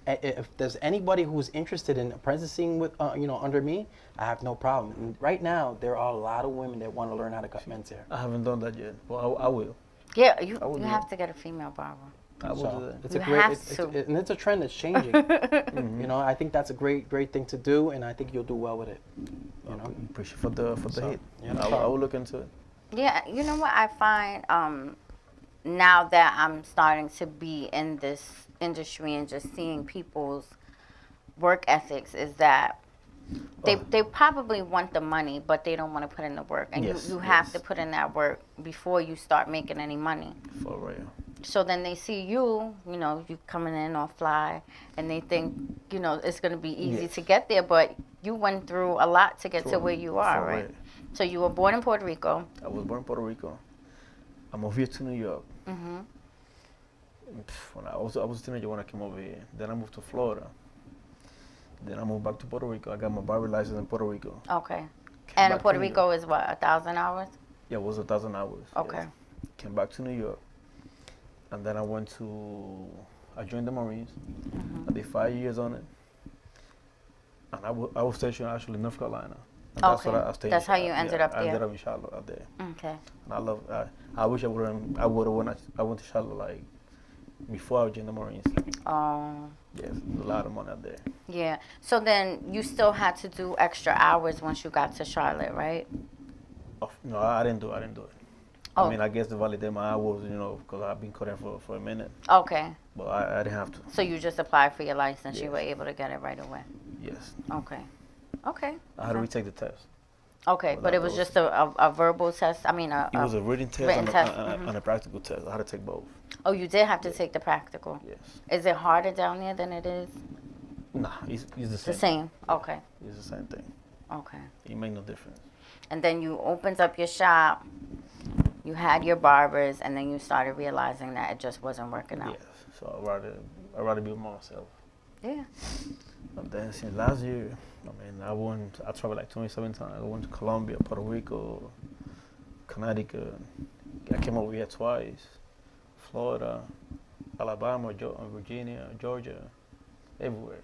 If there's anybody who's interested in apprenticing with, under me, I have no problem. And right now, there are a lot of women that want to learn how to cut men's hair. I haven't done that yet, but I will. Yeah, you I would do have that. to get a female barber. I will So do that. it's You a great, have it's, to. and it's a trend that's changing. I think that's a great thing to do, and I think you'll do well with it. Appreciate for the So, hit. yeah, no I problem. will look into it. Yeah, you know what I find now that I'm starting to be in this industry and just seeing people's work ethics is that they probably want the money, but they don't want to put in the work. And Yes, you have yes. to put in that work before you start making any money. For real. So then they see you coming in on fly, and they think, it's going to be easy Yes. to get there, but you went through a lot to get to For- where you are, for right? real. So you were born in Puerto Rico. I was born in Puerto Rico. I moved here to New York. Hmm. When I was a teenager when I came over here. Then I moved to Florida. Then I moved back to Puerto Rico. I got my barber license in Puerto Rico. Okay. Came And back to Puerto New Rico is what, 1,000 hours? Yeah, it was 1,000 hours. Okay. Yes. Came back to New York. And then I joined the Marines. I did 5 years on it. And I was stationed actually in North Carolina. And Okay. what I stayed That's in how you Charlotte. ended Yeah, up I ended there. up in Charlotte out there. Okay. And I wish I would have went to Charlotte like before I joined the Marines. Oh, Yes, a lot of money out there. yeah. So then you still had to do extra hours once you got to Charlotte, right? Oh, no, I didn't do it. Oh. I mean, I guess to validate my hours, because I've been cutting for a minute. Okay. But I didn't have to. So you just applied for your license. You Yes. were able to get it right away. Yes. Okay. Okay. I had to retake the test. Okay, Well, but that it was was- just a verbal test. I mean, It was a written test, written and, test, and a practical test. I had to take both. Oh, you did have to take the practical. Yes. Is it harder down there than it is? Nah, it's the The same. same. Okay. It's the same thing. Okay. It made no difference. And then you opened up your shop. You had your barbers, and then you started realizing that it just wasn't working out. Yes. So I'd rather be with myself. Yeah. And then since last year, I traveled like 27 times. I went to Colombia, Puerto Rico, Connecticut. I came over here twice. Florida, Alabama, Virginia, Georgia, everywhere.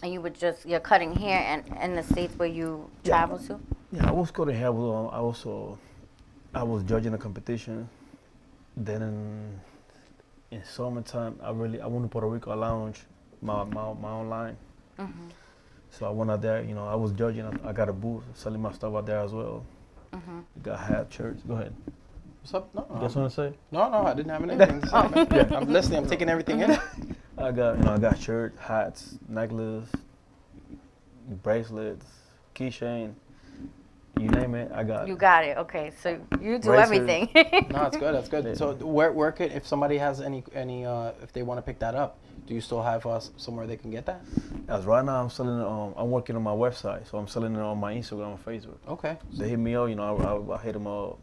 And you're cutting hair in the states where you travel to? Yeah, I was cutting hair. I was judging a competition. Then in summertime, I went to Puerto Rico. I launched my own line. Mm-hmm. So I went out there. I was judging. I got a booth selling my stuff out there as well. Mm-hmm. Got hat, shirts. Go ahead. What's up? No, You got something to say? no, I didn't have anything to say. I'm listening. I'm taking everything in. I got shirt, hats, necklace, bracelets, keychain. You name it, I got You it. got it. Okay, so you do Razors. everything. No, it's good. That's good. Yeah. So where could, if somebody has any if they want to pick that up, do you still have somewhere they can get that? As right now, I'm selling it. I'm working on my website, so I'm selling it on my Instagram and Facebook. Okay. They hit me up, I hit them up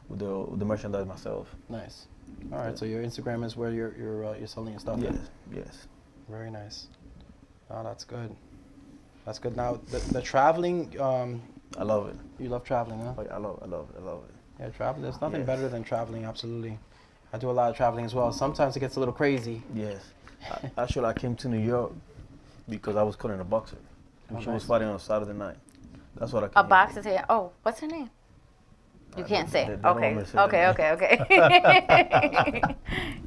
with the merchandise myself. Nice. All right. So your Instagram is where you're selling your stuff. Yes, at? yes. Very nice. Oh, that's good. That's good. Now the traveling. I love it. You love traveling, huh? I love it. Yeah, traveling. There's nothing Yes. better than traveling. Absolutely. I do a lot of traveling as well. Sometimes it gets a little crazy. Yes. Actually, I came to New York because I was calling a boxer. Oh, She was nice. fighting on Saturday night. That's what I came A here boxer's here. Oh, what's her name? You can't say. they don't Okay. want me to say that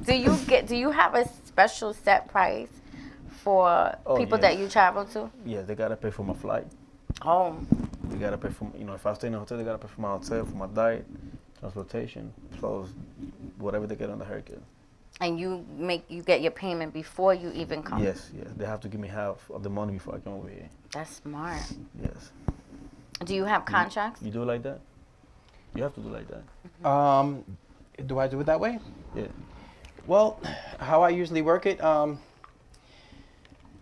Okay. Do you have a special set price for Oh, people yes. that you travel to? Yeah, they gotta pay for my flight. Oh, They gotta pay for, if I stay in a hotel, they gotta pay for my hotel, for my diet, transportation, plus whatever they get on the haircut. and you get your payment before you even come. Yes, yes. They have to give me half of the money before I come over here. That's smart. Yes. Do you have contracts? You do it like that? You have to do it like that. Do I do it that way? Yeah. Well, how I usually work it,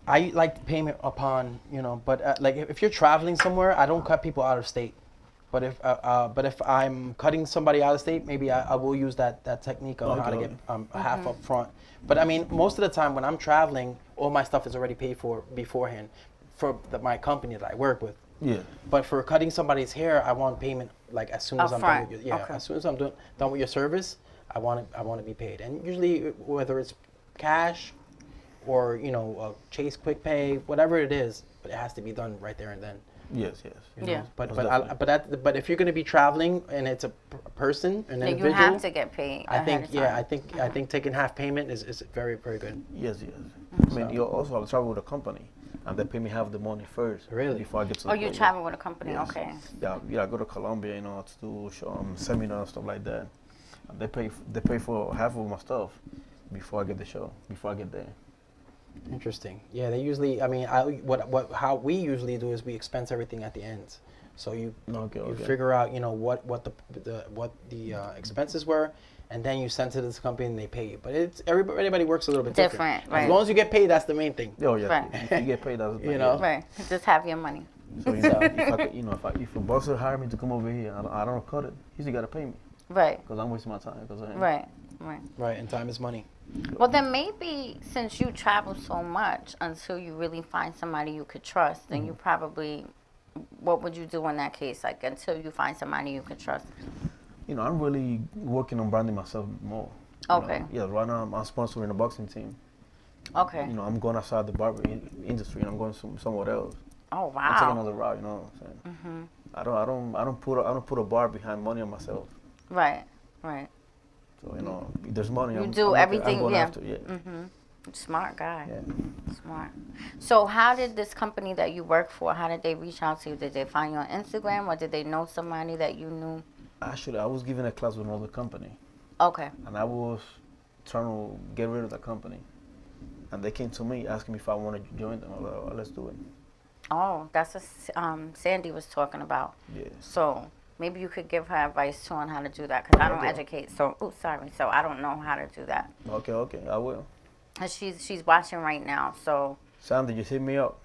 I like payment upon, but like if you're traveling somewhere, I don't cut people out of state. But if I'm cutting somebody out of state, maybe I will use that technique on how to Okay. get half up front. But I mean, most of the time when I'm traveling, all my stuff is already paid for beforehand for my company that I work with. Yeah. But for cutting somebody's hair, I want payment like as soon as I'm done Upfront. with your, Okay. as soon as I'm done with your service, I want to be paid. And usually whether it's cash or Chase Quick Pay, whatever it is, but it has to be done right there and then. Yes, yes. you know. Yeah. But Most but definitely. but if you're going to be traveling and it's a person, an Then you individual, have to get paid. I think ahead of time. I think taking half payment is very very good. Yes, yes. I mean, So- you also have to travel with a company, and they pay me half the money first. Really? Before I get to the Oh, you program. travel with a company? Yes. Okay. Yeah, I go to Colombia, to do seminars and stuff like that. And they pay for half of my stuff before I get the show, before I get there. Interesting. Yeah, they usually. I mean, how we usually do is we expense everything at the end. So you Okay. figure out what the expenses were, and then you send to this company and they pay you. But it's everybody works a little bit different. Different, right. As long as you get paid, that's the main thing. Oh yeah. Right. If you get paid, that's You know. Right. Just have your money. So if a boxer hire me to come over here, I don't cut it. He's got to pay me Right. because I'm wasting my time. Right. Right. Right, and time is money. Well, then maybe since you travel so much, until you really find somebody you could trust, then you probably, what would you do in that case? Like until you find somebody you can trust. I'm really working on branding myself more. You know. Okay. Yeah, right now I'm sponsoring a boxing team. Okay. I'm going outside the barber industry and I'm going somewhere else. Oh I'm taking wow. another route. You know what I'm saying? I don't put a bar behind money on myself. Right. Right. So if there's money. You I'm do okay, everything. I'm going Yeah. after. Yeah. Smart guy. Yeah. Smart. So how did this company that you work for, how did they reach out to you? Did they find you on Instagram or did they know somebody that you knew? Actually, I was giving a class with another company, Okay. and I was trying to get rid of the company, and they came to me asking me if I wanted to join them. I was like, oh, let's do it. Oh, that's what Sandy was talking about. Yeah. So maybe you could give her advice too on how to do that because I don't Okay. educate. So, so I don't know how to do that. Okay, I will. And she's watching right now. So Sandy, just hit me up.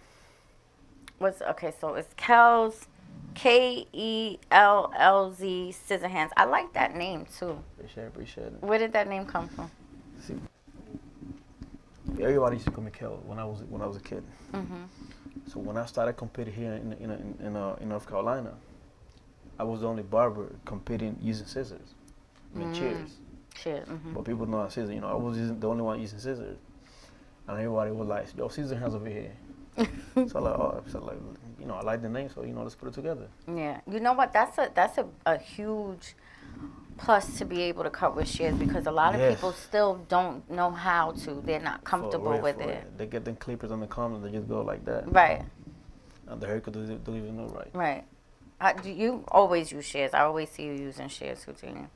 so it's Kells, Kellz Scissorhands. I like that name too. Appreciate it. Where did that name come from? See, everybody used to call me Kel when I was a kid. So when I started competing here in North Carolina, I was the only barber competing using scissors. I mean, cheers. Shit. But people know I scissors. I was the only one using scissors, and everybody was like, "Yo, scissor hands over here." So I like the name, so let's put it together. Yeah. You know what? That's a huge plus to be able to cut with shears because a lot of Yes. people still don't know how to. They're not comfortable For with real. it. They get them clippers on the corner, they just go like that. Right. And the haircut don't even know right. Right. Do you always use shears? I always see you using shears, Houdini.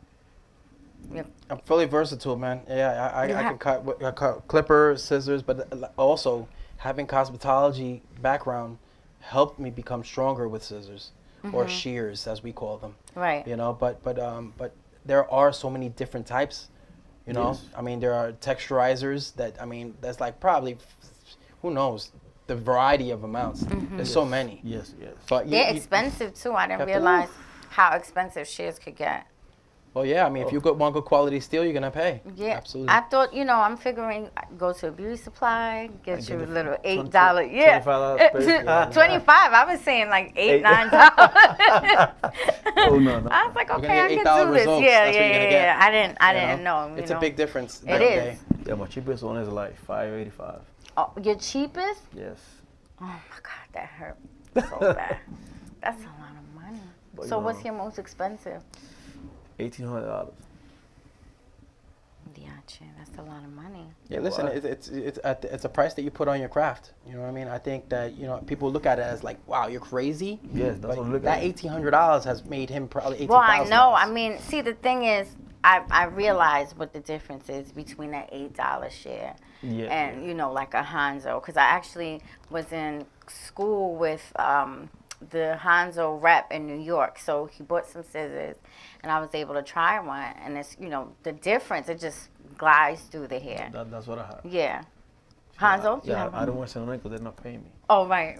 Yep. I'm fully versatile, man. Yeah, I You can cut clipper, scissors, but also having cosmetology background helped me become stronger with scissors. or shears, as we call them. Right. You know, but there are so many different types. You know, Yes. I mean, there are texturizers that, I mean, that's like probably, who knows, the variety of amounts. There's so many. Yes, yes. But They're expensive too. I didn't have to- realize how expensive shears could get. well, yeah, I mean, if you want good quality steel, you're gonna pay. Yeah, Absolutely. I thought, I'm figuring go to a beauty supply, get And you a get the little $20 $8. Yeah, $25 space, yeah. 25. I was saying like Eight. $9. Oh no, no. I was like, You're gonna okay, I get can $8 do this. results. Yeah, That's what you're gonna get. yeah. I You didn't know. It's a big difference. It is. Yeah, my cheapest one is like $5.85. Oh, your cheapest? Yes. Oh my God, that hurt so bad. That's a lot of money. But, So you what's know, your most expensive? $1,800. Yeah, that's a lot of money. Yeah, listen, Wow. it's a price that you put on your craft. You know what I mean? I think that, people look at it as like, wow, you're crazy. Yes, that's But what I'm looking that at. $1,800 has made him probably $18,000. Well, I know. I mean, see, the thing is, I realize what the difference is between that $8 share Yeah, and, like a Hanzo. Because I actually was in school with the Hanzo rep in New York. So he bought some scissors, and I was able to try one. And it's, the difference, it just glides through the hair. That's what I have. Yeah. Hanzo? You Yeah, have I one? don't want to say no because they're not paying me. Oh, right.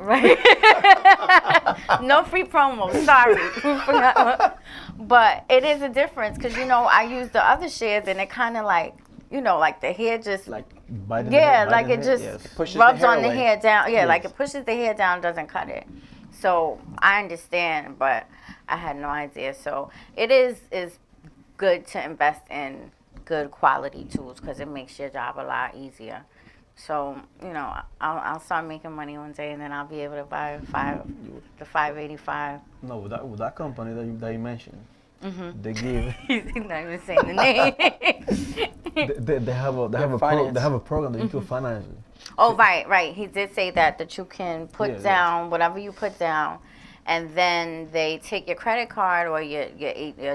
No free promo. Sorry. But it is a difference because, I use the other shares and it kind of like, like the hair just, Like biting yeah, the like biting it the head, just yes. Pushes the rubs hair on the away. hair down. Yeah, like Yes. it pushes the hair down, doesn't cut it. So I understand, but I had no idea. So it is good to invest in good quality tools because it makes your job a lot easier. So, I'll start making money one day and then I'll be able to buy the 585. No, with that company that you mentioned, Mm-hmm. they give He's not even saying the name. they have a finance. they have a program that you can finance it. Oh, right. He did say that you can put Yeah, yeah. down whatever you put down, and then they take your credit card or your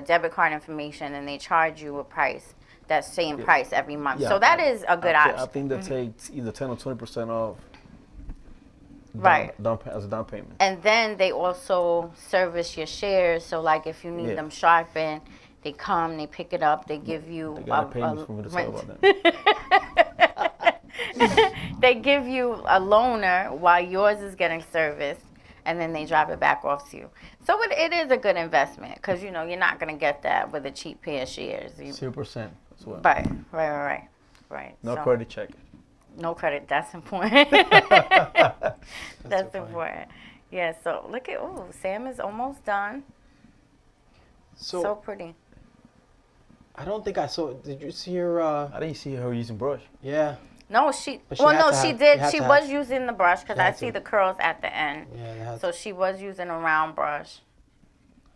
debit card information, and they charge you a price, that same price every month. Yeah, so that is a good I option. think they take either 10 or 20% off. Right. As a down payment. And then they also service your shares. So, like, if you need Yeah. them sharpened, they come, they pick it up, they give you They gotta pay me for me to talk rent. about that. They give you a loaner while yours is getting serviced, and then they drop it back off to you. So it is a good investment because, you're not going to get that with a cheap pair of shares. 0% as well. Right. No So, credit check. no credit. That's important. That's important. Yeah, so look at, Sam is almost done. So pretty. I don't think I saw. Did you see her? I didn't see her using brush. Yeah. No, But she had to she have- did. you had She to was have- using the brush because she I had see to. the curls at the end. Yeah. They had, So she was using a round brush.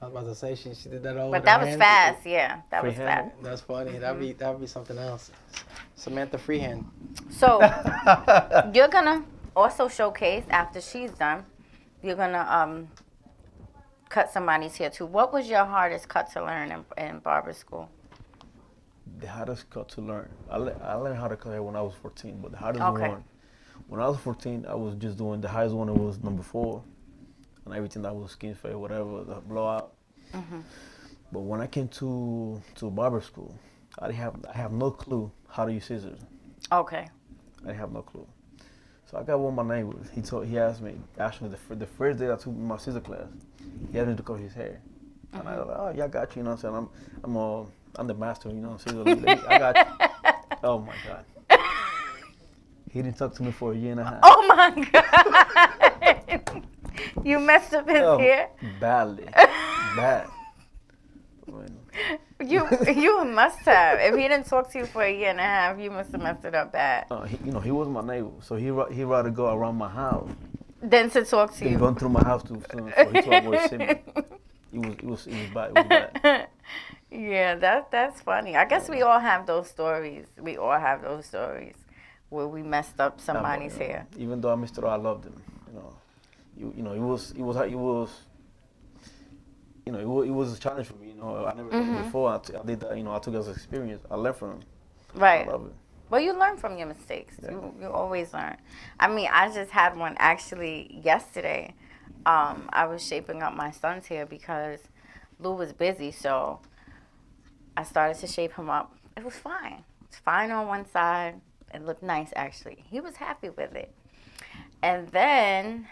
I was about to say she did that over. But that was fast, yeah. That was Freehand? fast. That's funny. That'd be something else. Samantha Freehand. So you're gonna also showcase after she's done. You're gonna cut somebody's hair too. What was your hardest cut to learn in barber school? The hardest cut to learn. I learned how to cut hair when I was 14, but the hardest Okay. one, when I was 14, I was just doing the highest one. It was number 4, and everything that was skin fade, whatever, the blowout. But when I came to barber school, I have no clue how to use scissors. Okay. I have no clue. So I got one of my neighbors. He asked me actually the first day I took my scissor class, he asked me to cut his hair, and I was like, oh yeah, I got you. You know what I'm saying? I'm the master. You know, scissor. I got you. Oh my God. He didn't talk to me for a year and a half. Oh my God. You messed up his hair? Badly. Bad. I mean, You must have. If he didn't talk to you for a year and a half, you must have messed it up bad. he wasn't my neighbor, so he rather go around my house Then to talk to than you. going through my house for him to avoid seeing me. It was bad. It was bad. Yeah, that's funny. I guess we all have those stories. We all have those stories where we messed up somebody's hair. Even though I missed it all, I loved him. It was a challenge for me. I never did it before. I did that. I took it as an experience. I learned from him. Right. I love it. Well, you learn from your mistakes. Yeah. You always learn. I mean, I just had one actually yesterday. I was shaping up my son's hair because Lou was busy, so I started to shape him up. It was fine. It's fine on one side. It looked nice, actually. He was happy with it. And then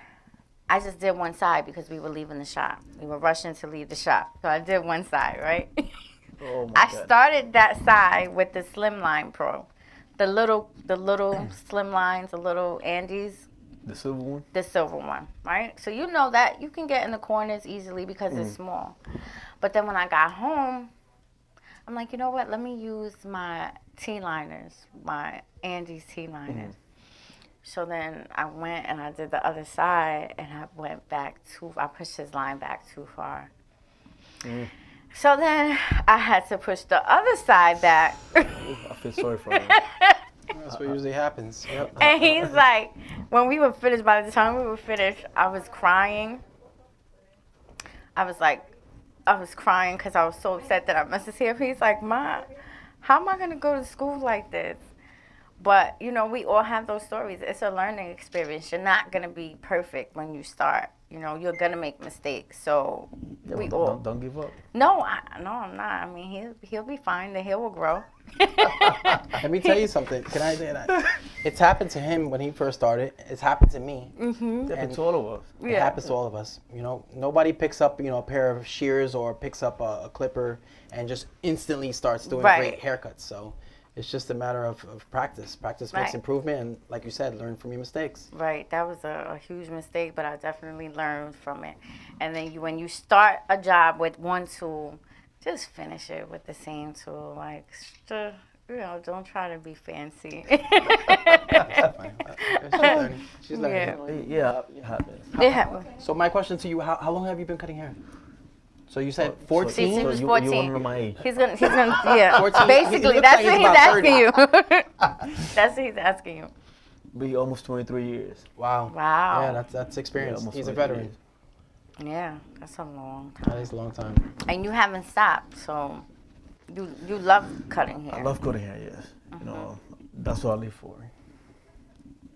I just did one side because we were leaving the shop. We were rushing to leave the shop. So I did one side, right? Oh my I God. started that side with the Slimline Pro. The little slim lines, the little Andes, The silver one? the silver one, right? So you know that you can get in the corners easily because it's small. But then when I got home, I'm like, you know what? Let me use my T-liners, my Andes T-liners. So then I went and I did the other side, and I went back I pushed his line back too far. So then I had to push the other side back. I feel sorry for him. That's what usually happens. Yep. And he's like, when we were finished, by the time we were finished, I was crying. I was crying because I was so upset that I messed his hair up. He's like, Ma, how am I going to go to school like this? But, you know, we all have those stories. It's a learning experience. You're not going to be perfect when you start. You know, you're going to make mistakes. So we all... Don't give up. No, I'm not. I mean, he'll be fine. The hair will grow. Let me tell you something. Can I say that? It's happened to him when he first started. It's happened to me. It happens to all of us. It happens to all of us. You know, nobody picks up, a pair of shears or picks up a clipper and just instantly starts doing great haircuts. So it's just a matter of practice. Practice makes improvement, and like you said, learn from your mistakes. Right. That was a huge mistake, but I definitely learned from it. And then when you start a job with one tool, just finish it with the same tool. Like, don't try to be fancy. She's learning. Yeah, it happens. Yeah. So my question to you, how long have you been cutting hair? So you said 14? He So was you 14. want to know my age? He's gonna, yeah. 14. He Basically, looks that's like what he's he's about asking you. That's what he's asking you. Be almost 23 years. Wow. Wow. Yeah, that's experience. almost He's a 23 veteran. years. Yeah, that's a long That time. is a long time. And you haven't stopped, so you love cutting hair. I love cutting hair, yes. You know, that's what I live for.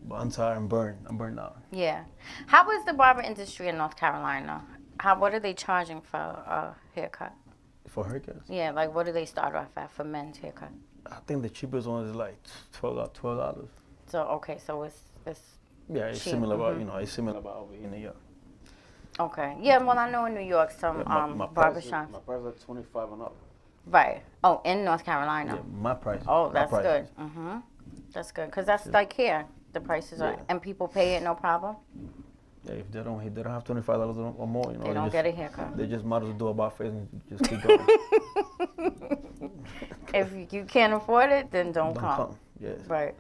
But I'm tired. I'm burned out. Yeah. How is the barber industry in North Carolina? What are they charging for a haircut? For haircuts? Yeah, like what do they start off at for men's haircut? I think the cheapest one is like $12. So okay, so it's Yeah, it's cheap, similar about it's similar about over in New York. okay. Yeah, well I know in New York some barbershops. My price is like 25 and up. Right. Oh, in North Carolina. Yeah, my price. Oh, my that's price. good. That's good because that's like here. The prices are, and people pay it no problem. Yeah, if they don't have $25 or more, They don't get a haircut. They just might as well do about face and just keep going. If you can't afford it, then don't come. come. Yes. Right.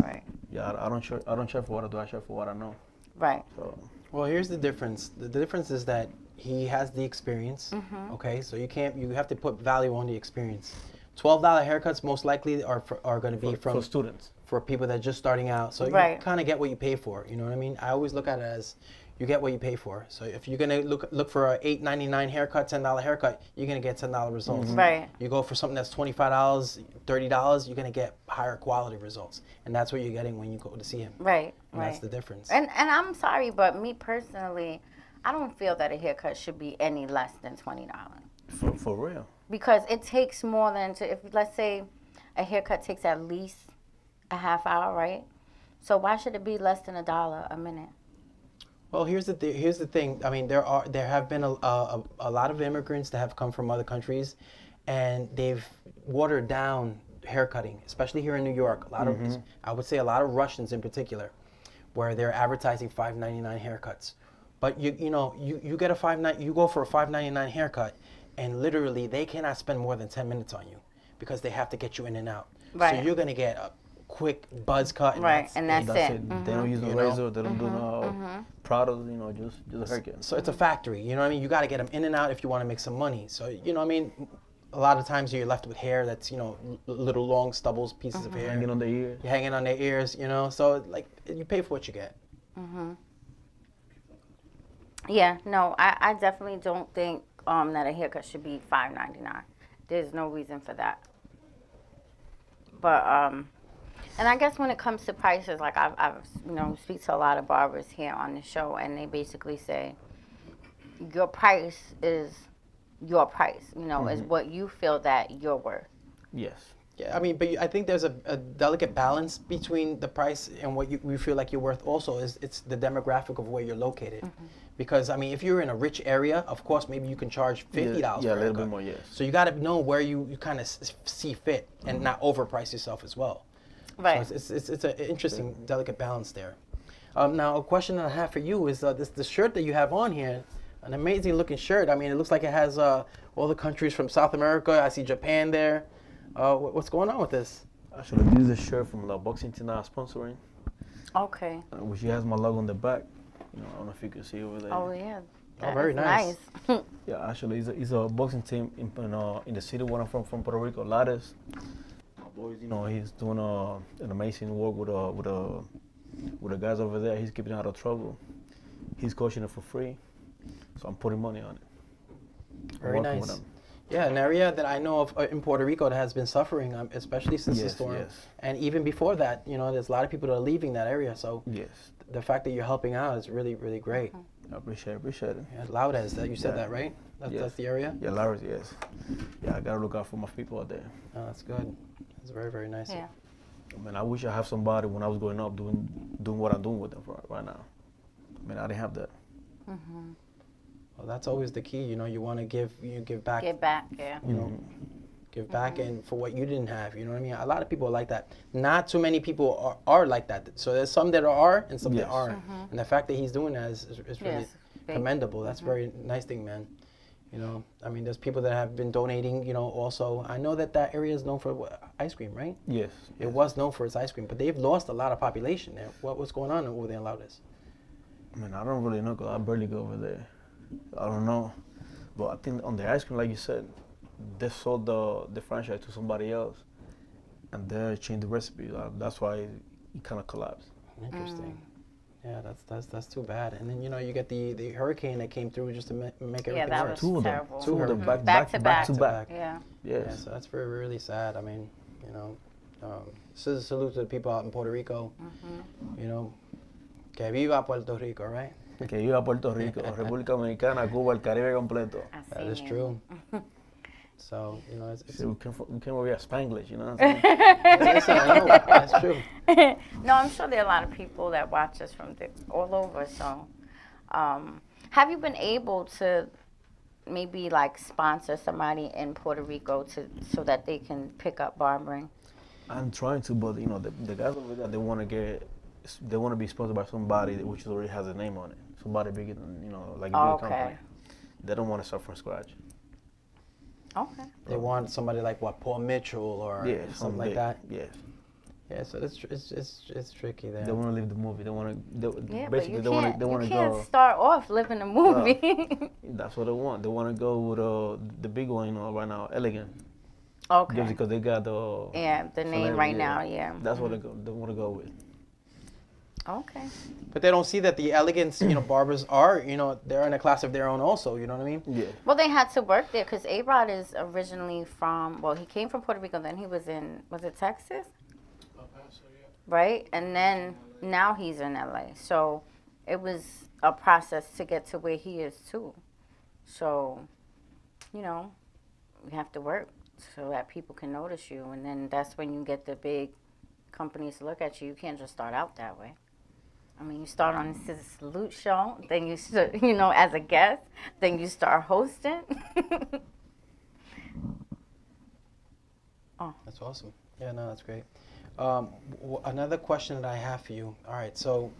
Right. Yeah, I don't share for what I do. I share for what I know. Right. So Well, here's the difference. The difference is that he has the experience. Okay, so you have to put value on the experience. $12 haircuts most likely are going to be for students. for people that are just starting out. So Right. you kind of get what you pay for. You know what I mean? I always look at it as you get what you pay for. So if you're gonna look for a $8.99 haircut, $10 haircut, you're gonna get $10 results. Right. You go for something that's $25, $30, you're gonna get higher quality results, and that's what you're getting when you go to see him. Right. And Right. that's the difference. And I'm sorry, but me personally, I don't feel that a haircut should be any less than $20 For real. because it takes more than if let's say a haircut takes at least a half hour, right? So why should it be less than $1 a minute? Well, here's the thing. I mean, there have been a lot of immigrants that have come from other countries, and they've watered down haircutting, especially here in New York. A lot of, I would say, a lot of Russians in particular, where they're advertising $5.99 haircuts. But you get you go for a $5.99 haircut, and literally they cannot spend more than 10 minutes on you because they have to get you in and out. Right. So you're gonna get a quick buzz cut, and Right, and that's That's it. it. They don't use no razor. They don't do no products. Just a haircut. So it's a factory, you know what I mean? You got to get them in and out if you want to make some money. So, you know what I mean? A lot of times you're left with hair that's, little long stubbles, pieces of hair. Hanging on the ear. You're hanging on their ears, So, like, you pay for what you get. Yeah, no, I definitely don't think that a haircut should be $5.99. There's no reason for that. But And I guess when it comes to prices, like I've speak to a lot of barbers here on the show, and they basically say your price is your price. Is what you feel that you're worth. Yes. Yeah, I mean, but I think there's a delicate balance between the price and what you feel like you're worth. Also, it's the demographic of where you're located. Because I mean, if you're in a rich area, of course, maybe you can charge $50 Yeah, for a little haircut. bit more, yes. So you got to know where you kind of see fit and not overprice yourself as well. Right. So it's an interesting, delicate balance there. Now, a question that I have for you is the shirt that you have on here, an amazing looking shirt. I mean, it looks like it has all the countries from South America. I see Japan there. What's going on with this? Actually, this is a shirt from the Boxing Tina sponsoring, Okay. which has my logo on the back. I don't know if you can see over there. Oh yeah. That very is nice. Yeah, actually, it's a boxing team in the city where I'm from Puerto Rico, Lares. My boys, he's doing an amazing work with the guys over there. He's keeping out of trouble. He's coaching it for free, so I'm putting money on it. Very With nice. him. Yeah, an area that I know of in Puerto Rico that has been suffering, especially since the Yes, storm. yes. And even before that, there's a lot of people that are leaving that area. So Yes, the fact that you're helping out is really, really great. I appreciate it. Yeah, Laudes, you said Yeah. that, right? Yes. That's the area? Yeah, Lares, yes. Yeah, I gotta look out for my people out there. Oh, that's good. That's very, very nice. Yeah. I mean, I wish I have somebody when I was growing up doing what I'm doing with them right now. I mean, I didn't have that. Well, that's always the key. You want to give back. Get back. Yeah. Give back and for what you didn't have. You know what I mean? A lot of people are like that. Not too many people are like that. So there's some that are and some that Yes. aren't. And the fact that he's doing that is really Yes. Big. commendable. That's very nice thing, man. I mean, there's people that have been donating. Also, I know that area is known for ice cream, right? Yes. It was known for its ice cream, but they've lost a lot of population there. What's going on over there in Laudes? I mean, I don't really know 'cause I barely go over there. I don't know. But I think on the ice cream, like you said, they sold the franchise to somebody else, and they changed the recipe. That's why it kind of collapsed. Interesting. Yeah, that's too bad. And then you get the hurricane that came through just to make everything Yeah, that worse. was Two of them. terrible. Two of them Mhm. back to back. Yeah. Yeah, Yes. so that's very, really sad. I mean, salute to the people out in Puerto Rico. Que viva Puerto Rico, right? Que viva Puerto Rico, República Dominicana, Cuba, el Caribe completo. That is true. So, it's See, we can worry about Spanglish, you know what I'm saying? listen, I know, that's true. No, I'm sure there are a lot of people that watch us from all over. So, have you been able to maybe like sponsor somebody in Puerto Rico so that they can pick up barbering? I'm trying to, but the guys over there, they want to be sponsored by somebody which already has a name on it, somebody bigger than like a big company. They don't want to start from scratch. Okay. They want somebody like Paul Mitchell or something like big. that. Yes. Yeah, so it's tricky there. They want to live the movie. They want to. Yeah, Basically, but they want you to can't go. start off living a movie. That's what they want. They want to go with the big one, right now, Elegant. Okay. Just because they got the. The name right now, yeah. That's what they want to go with. Okay. But they don't see that the elegance, barbers are, they're in a class of their own also, you know what I mean? Yeah. Well, they had to work there because A-Rod is originally he came from Puerto Rico, then he was it Texas? Right? And then now he's in LA. So it was a process to get to where he is too. So, we have to work so that people can notice you. And then that's when you get the big companies to look at you. You can't just start out that way. I mean, you start on the ScissorSalute show, then as a guest, then you start hosting. That's awesome. Yeah, no, that's great. Another question that I have for you. All right, so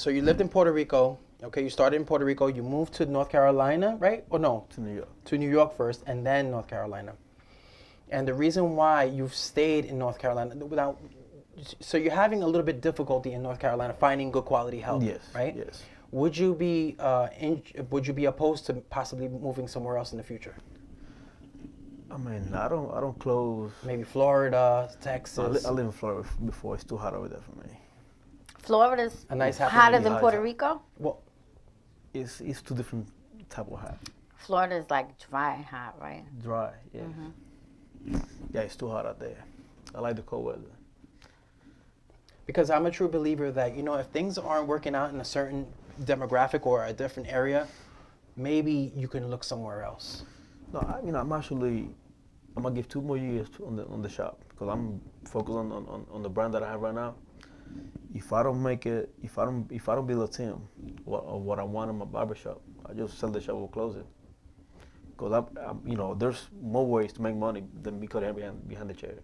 you lived in Puerto Rico. Okay, you started in Puerto Rico. You moved to North Carolina, right? Or no? To New York. To New York first, and then North Carolina. And the reason why you've stayed in North Carolina so you're having a little bit difficulty in North Carolina finding good quality help, Yes. right? Yes. Would you be opposed to possibly moving somewhere else in the future? I mean, I don't close. Maybe Florida, Texas. I live in Florida before. It's too hot over there for me. Florida's A nice happy hotter medium. than Puerto Rico? Well, It's two different type of hot. Florida's like dry and hot, right? Dry, yeah. Yeah, it's too hot out there. I like the cold weather. Because I'm a true believer that, you know, if things aren't working out in a certain demographic or a different area, maybe you can look somewhere else. No, I'm gonna give 2 more years on the shop because I'm focused on the brand that I have right now. If I don't make it, if I don't build a team, what I want in my barbershop, I just sell the shop or close it. Because you know, there's more ways to make money than me cutting behind the chair.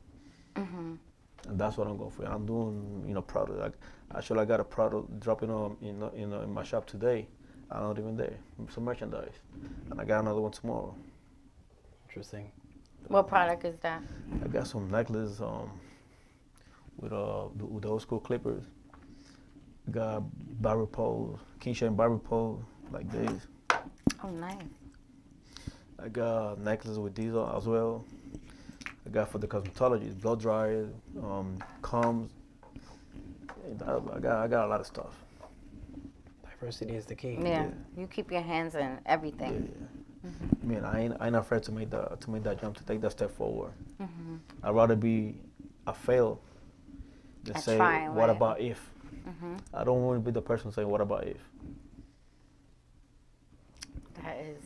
And that's what I'm going for. I'm doing, you know, product. Like, actually, I got a product dropping on, in my shop today. I'm not even there. Some merchandise, and I got another one tomorrow. Interesting. What product is that? I got some necklaces with the old school clippers. Got barber poles, keychain barber pole like these. Oh, nice. I got necklaces with these as well. I got for the cosmetology, blow dryers, combs. I got a lot of stuff. Diversity is the key. Yeah. You keep your hands in everything. Yeah. I mean, I ain't afraid to make that jump, to take that step forward. I'd rather be a fail than say, what about if? I don't want to be the person saying, what about if?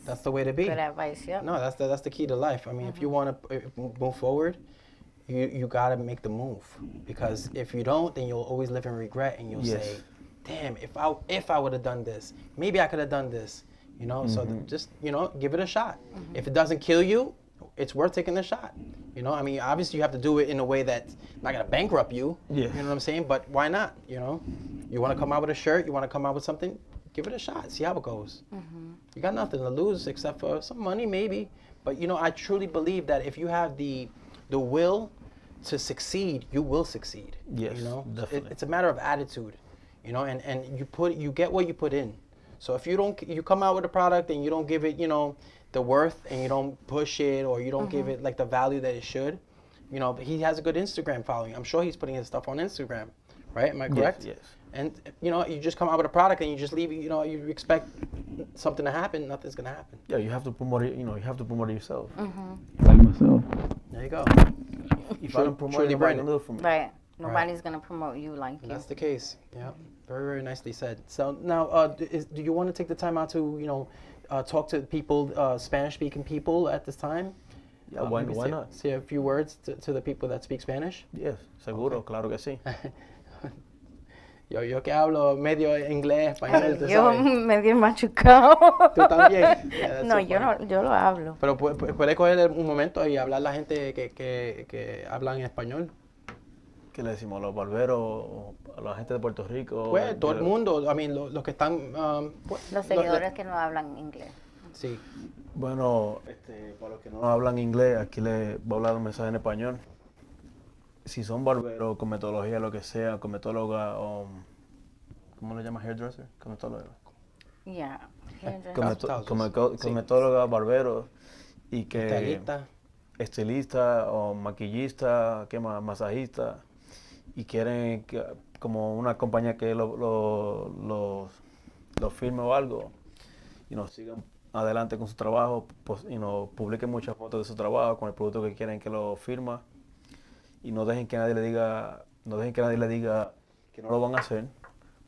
That's the way to be. Good advice, yep. No, that's the key to life. I mean, if you want to move forward, you got to make the move. Because if you don't, then you'll always live in regret, and you'll say, damn, if I would have done this, maybe I could have done this. You know, so just, you know, give it a shot. If it doesn't kill you, it's worth taking the shot. You know, I mean, obviously you have to do it in a way that's not going to bankrupt you. Yeah. You know what I'm saying? But why not? You know, you want to come out with a shirt, you want to come out with something, give it a shot, see how it goes. You got nothing to lose except for some money, maybe. But, you know, I truly believe that if you have the will to succeed, you will succeed. Yes, you know, definitely. it's a matter of attitude. You know, and you get what you put in. So if you come out with a product and you don't give it, you know, the worth, and you don't push it, or you don't give it like the value that it should, you know, he has a good Instagram following. I'm sure he's putting his stuff on Instagram, right? Am I correct? Yes. And, you know, you just come out with a product and you just leave, you know, you expect something to happen, nothing's going to happen. Yeah, you have to promote it, you know, you have to promote it yourself. Like myself. There you go. If I don't promote it, nobody can do it for me. Right. Nobody's going to promote you like you. That's the case. Yeah. Very, very nicely said. So now, do you want to take the time out to, you know, talk to people, Spanish-speaking people at this time? Yeah, why not? Say a few words to the people that speak Spanish? Yes, seguro, claro que sí. Yo que hablo medio inglés, español, tú Yo sabes. medio machucado. ¿Tú también? Yeah, that's No, so yo funny. no, yo lo hablo. Pero puede coger un momento y hablar a la gente que hablan español. ¿Qué le decimos? ¿A los barberos? ¿A la gente de Puerto Rico? Pues todo el mundo, I mean, los que están... pues, Los seguidores que no hablan inglés. Sí. Bueno, para los que no hablan inglés, aquí les voy a hablar un mensaje en español. Si son barberos, cosmetología, lo que sea, cosmetóloga, ¿cómo le llamas? Hairdresser, cosmetóloga. Yeah. Cosmetóloga, barberos, y que Estilista. estilista o maquillista, ¿qué más? Masajista, y quieren como una compañía que los firme o algo, y nos sigan adelante con su trabajo, pues, publiquen muchas fotos de su trabajo con el producto que quieren que lo firma, y no dejen que nadie le diga que no lo van a hacer,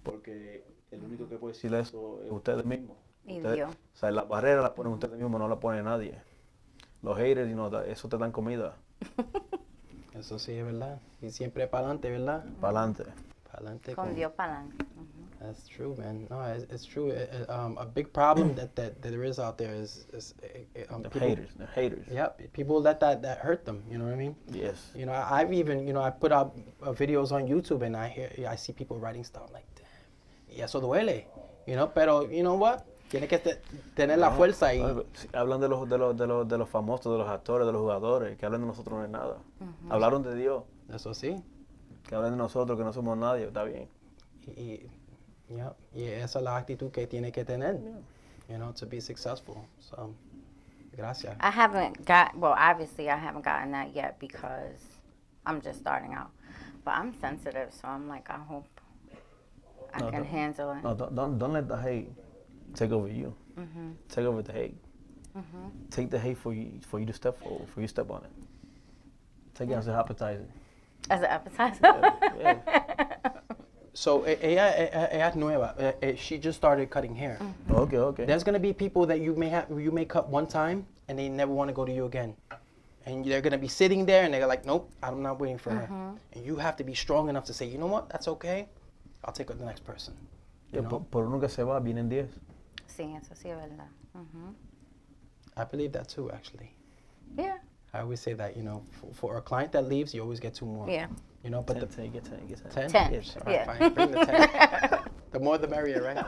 porque el único que puede decirle eso es ustedes mismos. Y Dios. O sea, las barreras las ponen ustedes mismos, no las pone nadie. Los haters, eso te dan comida. Eso sí es verdad. Y siempre para adelante, ¿verdad? Para adelante. Para adelante. Con Dios para adelante. That's true, man. No, it's true. A big problem that there is out there is The haters. Yeah, people that hurt them. You know what I mean? Yes. You know, I've even, you know, I put out videos on YouTube, and I see people writing stuff like, damn, y eso duele. You know, pero you know what? Tiene que tener la fuerza y... Hablan de los famosos, de los actores, de los jugadores, que hablan de nosotros no es nada. Hablaron de Dios. Eso sí. Que hablan de nosotros, que no somos nadie, está bien. Y esa es la actitud que tiene que tener, you know, to be successful. So, gracias. Obviously I haven't gotten that yet because I'm just starting out. But I'm sensitive, so I'm like, I hope I can handle it. No, don't let the hate take over you. Take over the hate. Take the hate for you to step forward, for you to step on it. Take it as an appetizer. As an appetizer? Yeah. So ella nueva. She just started cutting hair. Okay. There's gonna be people that you may cut one time and they never want to go to you again, and they're gonna be sitting there and they're like, nope, I'm not waiting for her. And you have to be strong enough to say, you know what, that's okay. I'll take the next person. You know? Por uno que se va, vienen 10. Sí, eso sí es verdad. I believe that too, actually. Yeah. I always say that, you know, for a client that leaves, you always get 2 more. Yeah. You know, but 10, get 10, get 10? 10. 10. Yes. All right, Yeah. fine. Bring the 10. The more the merrier, right?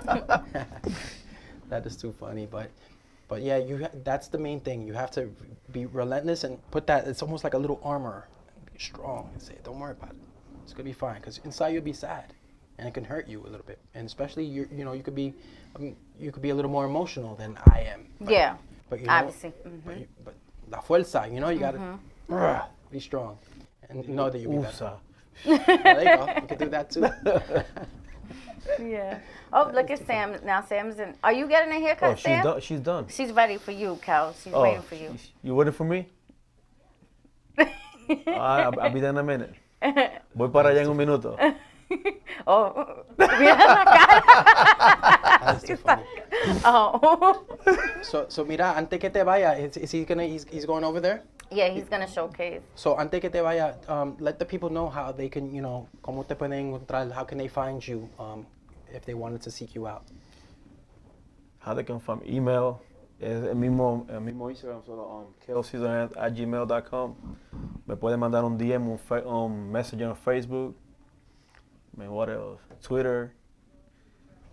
That is too funny, but yeah, that's the main thing. You have to be relentless and put that. It's almost like a little armor. Be strong and say, don't worry about it. It's gonna be fine. Because inside you'll be sad, and it can hurt you a little bit. And especially you could be a little more emotional than I am. But, Yeah. But you know, Obviously. but la fuerza, you know, you gotta be strong and know that you'll be better. There you go. You can do that too. Yeah. Oh, look at Sam. Now Sam's in. Are you getting a haircut, Oh, Sam? she's done. She's ready for you, Kel. She's waiting for you. You waiting for me? I'll be there in a minute. Voy para allá en un minuto. Oh, mira la cara. That's too funny. Oh. So mira, antes que te vaya, is he gonna? He's going over there. Yeah, he's gonna showcase. So antes que te vaya, let the people know how they can, you know, cómo te pueden encontrar, how can they find you, if they wanted to seek you out. How they can find me? Email. Es el mismo Instagram, solo kelseason@gmail.com. Me pueden mandar un DM, un message on Facebook. I mean, what else? Twitter.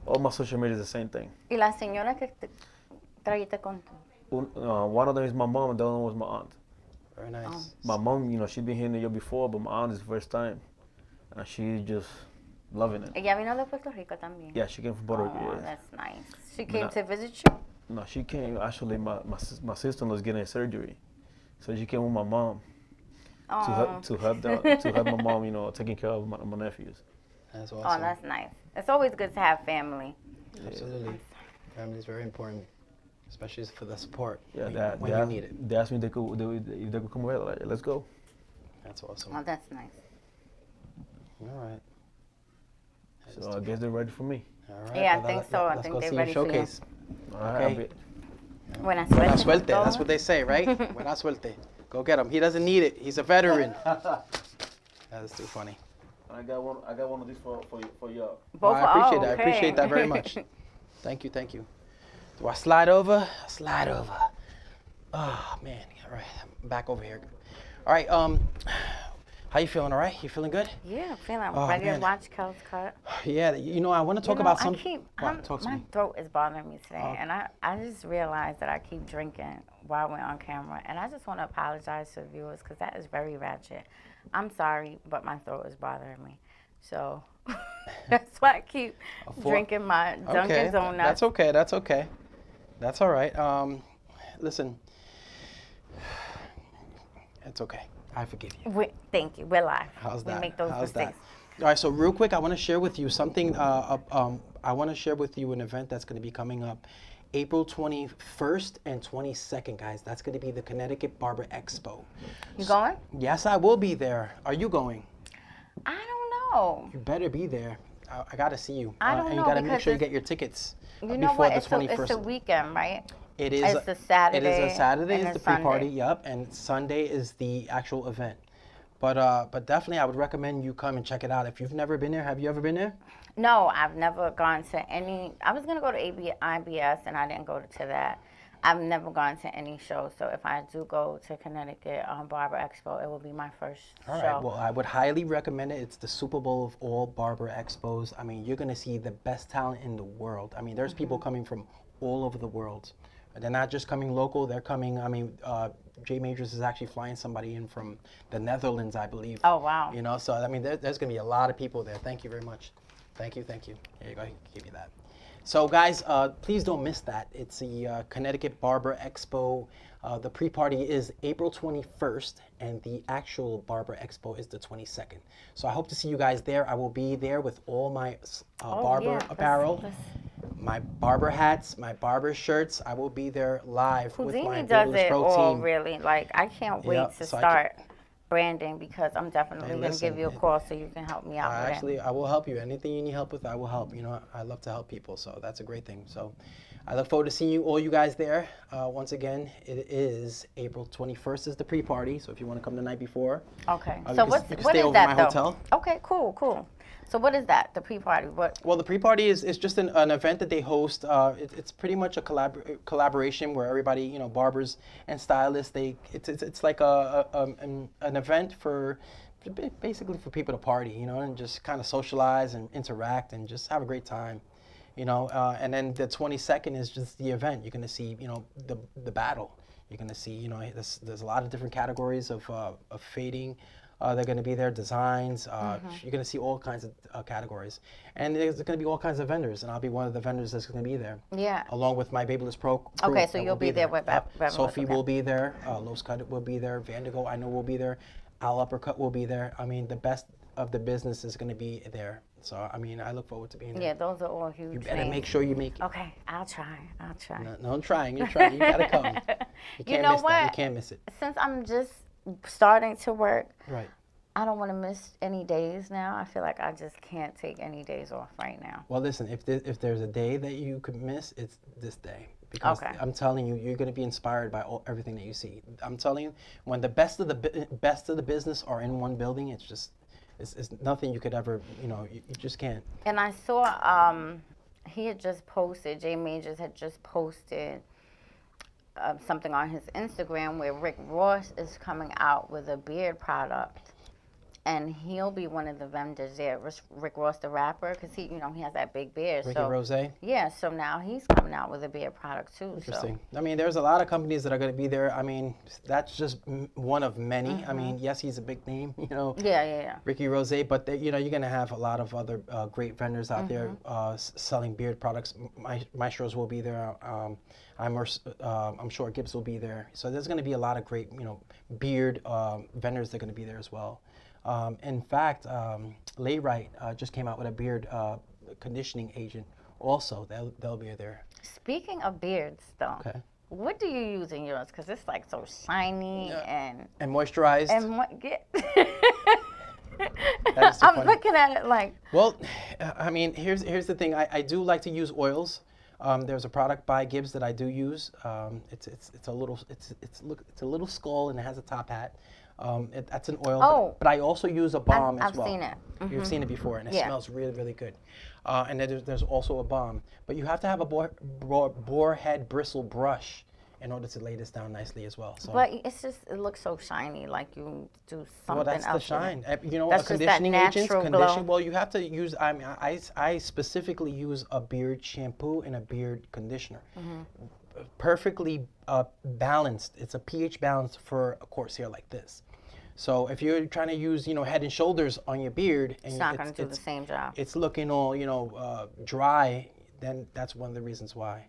All my social media is the same thing. Y la señora que te trajiste con. One of them is my mom, and the other one was my aunt. Very nice. My mom, you know, she's been here the year before, but my aunt is the first time, and she's just loving it. Ella vino de Puerto Rico también. Yeah, she came from Puerto Rico. Oh, Yeah. that's nice. She came Nah. to visit you. No, she came. Actually, my sister-in-law's getting a surgery, so she came with my mom to help my mom, you know, taking care of my nephews. That's Oh, awesome. that's nice. It's always good to have family. Absolutely. Family is very important, especially for the support Yeah, when you need it. They asked me if they could come over. Like, let's go. That's awesome. Oh, that's nice. All right. That is So I too guess they're ready for me. All right. Yeah, I well, think so. I let's think go they're see ready your for you. showcase. All right, Okay. Buena Buena suerte. suerte. con That's todo. what they say, right? Buena suerte. Go get him. He doesn't need it. He's a veteran. That is too funny. I got one of these for y'all. Well, I appreciate oh, that. I appreciate that very okay. much. Thank you. Do I slide over? I slide over. Oh man. All right. I'm back over here. All right. How you feeling? All right? You feeling good? Yeah, feeling Oh, ready man. to watch Kel's cut. Yeah. You know, I want to talk You know, about some. Talk to my me. throat is bothering me today, Oh. and I just realized that I keep drinking while we're on camera, and I just want to apologize to the viewers because that is very ratchet. I'm sorry, but my throat is bothering me, so that's why I keep drinking my Dunkin' Donuts. That's okay. That's okay. That's all right. Listen. It's okay. I forgive you. Thank you. We're live. How's that? We make those How's mistakes. that? All right, so real quick, I want to share with you something. I want to share with you an event that's going to be coming up April 21st and 22nd, guys. That's going to be the Connecticut Barber Expo. You going? Yes, I will be there. Are you going? I don't know. You better be there. I got to see you. I don't and know, you got to make because sure you it's- get your tickets You know before what? the 21st. It's a weekend, right? It is. It's a Saturday. It is a Saturday. and Is a the pre-party. Sunday. Yep, and Sunday is the actual event. But definitely, I would recommend you come and check it out. If you've never been there, have you ever been there? No, I've never gone to any. I was gonna go to IBS, and I didn't go to that. I've never gone to any show, so if I do go to Connecticut Barber Expo, it will be my first All show. right. Well, I would highly recommend it. It's the Super Bowl of all barber expos. I mean, you're gonna see the best talent in the world. I mean, there's people coming from all over the world. They're not just coming local. They're coming. I mean, Jay Majors is actually flying somebody in from the Netherlands, I believe. Oh, wow. You know, so I mean, there's gonna be a lot of people there. Thank you very much. Thank you. Here you go. Give me that. So, guys, please don't miss that. It's the Connecticut Barber Expo. The pre-party is April 21st, and the actual Barber Expo is the 22nd. So I hope to see you guys there. I will be there with all my barber apparel, my barber hats, my barber shirts. I will be there live with my Houdini does Bayless it Pro all, team. really. Like, I can't wait Yep, to so start. branding, because I'm definitely Hey, going to listen, give you a call so you can help me out with it. Actually, I will help you. Anything you need help with, I will help. You know, I love to help people, so that's a great thing. So I look forward to seeing you, all you guys there. Once again, it is April 21st is the pre-party, so if you want to come the night before. Okay. you So can- what you can is stay over that my though? hotel. Okay, cool. So what is that? The pre-party? What? Well, the pre-party is just an event that they host. It's pretty much a collaboration where everybody, you know, barbers and stylists, it's like an event for basically for people to party, you know, and just kind of socialize and interact and just have a great time, you know. And then the 22nd is just the event. You're gonna see, you know, the battle. You're gonna see, you know, there's a lot of different categories of fading. They're going to be there, designs. You're going to see all kinds of categories. And there's going to be all kinds of vendors, and I'll be one of the vendors that's going to be there. Yeah. Along with my Babyless Pro crew. Okay, so that you'll will be there with Yep. Babyless, Sophie okay. will be there. Los Cut will be there. Vandigo, I know, will be there. Al Uppercut will be there. I mean, the best of the business is going to be there. So, I mean, I look forward to being there. Yeah, those are all huge. You better names. make sure you make it. Okay, I'll try. No, I'm trying. You're trying. You got to come. You can't know miss that. You what? can't miss it. Since I'm just starting to work, Right. I don't want to miss any days now. I feel like I just can't take any days off right now. Well, listen, if there's a day that you could miss, it's this day. Because Okay. I'm telling you, you're going to be inspired by everything that you see. I'm telling you, when the best of the business are in one building, it's nothing you could ever, you know, you just can't. And I saw he had just posted, Jay Majors had just posted something on his Instagram where Rick Ross is coming out with a beard product. And he'll be one of the vendors there, Rick Ross, the rapper, because he has that big beard. Ricky so, Rose. Yeah, so now he's coming out with a beard product too. Interesting. I mean, there's a lot of companies that are going to be there. I mean, that's just one of many. I mean, yes, he's a big name, you know. Yeah. Ricky Rose, but you know, you're going to have a lot of other great vendors out there selling beard products. Maestros will be there. I'm sure Gibbs will be there. So there's going to be a lot of great, you know, beard vendors that are going to be there as well. In fact, Layrite just came out with a beard conditioning agent. Also, they'll be there. Speaking of beards, though, Okay. what do you use in yours? Because it's like so shiny and moisturized. That is so I'm funny. looking at it like. Well, I mean, here's the thing. I do like to use oils. There's a product by Gibbs that I do use. It's a little skull and it has a top hat. That's an oil. Oh. But I also use a balm as I've well. seen it. You've seen it before, and it Yeah. smells really, really good. And then there's also a balm. But you have to have a boar head bristle brush in order to lay this down nicely as well. So. But it looks so shiny, like you do something Well, that's else. the shine. You know, That's a just that conditioning agent. natural glow. Well, you have to use. I mean, I specifically use a beard shampoo and a beard conditioner. Perfectly balanced. It's a pH balance for a coarse hair like this. So if you're trying to use, you know, Head and Shoulders on your beard, and It's not going to do the same job. it's looking all, you know, dry, then that's one of the reasons why.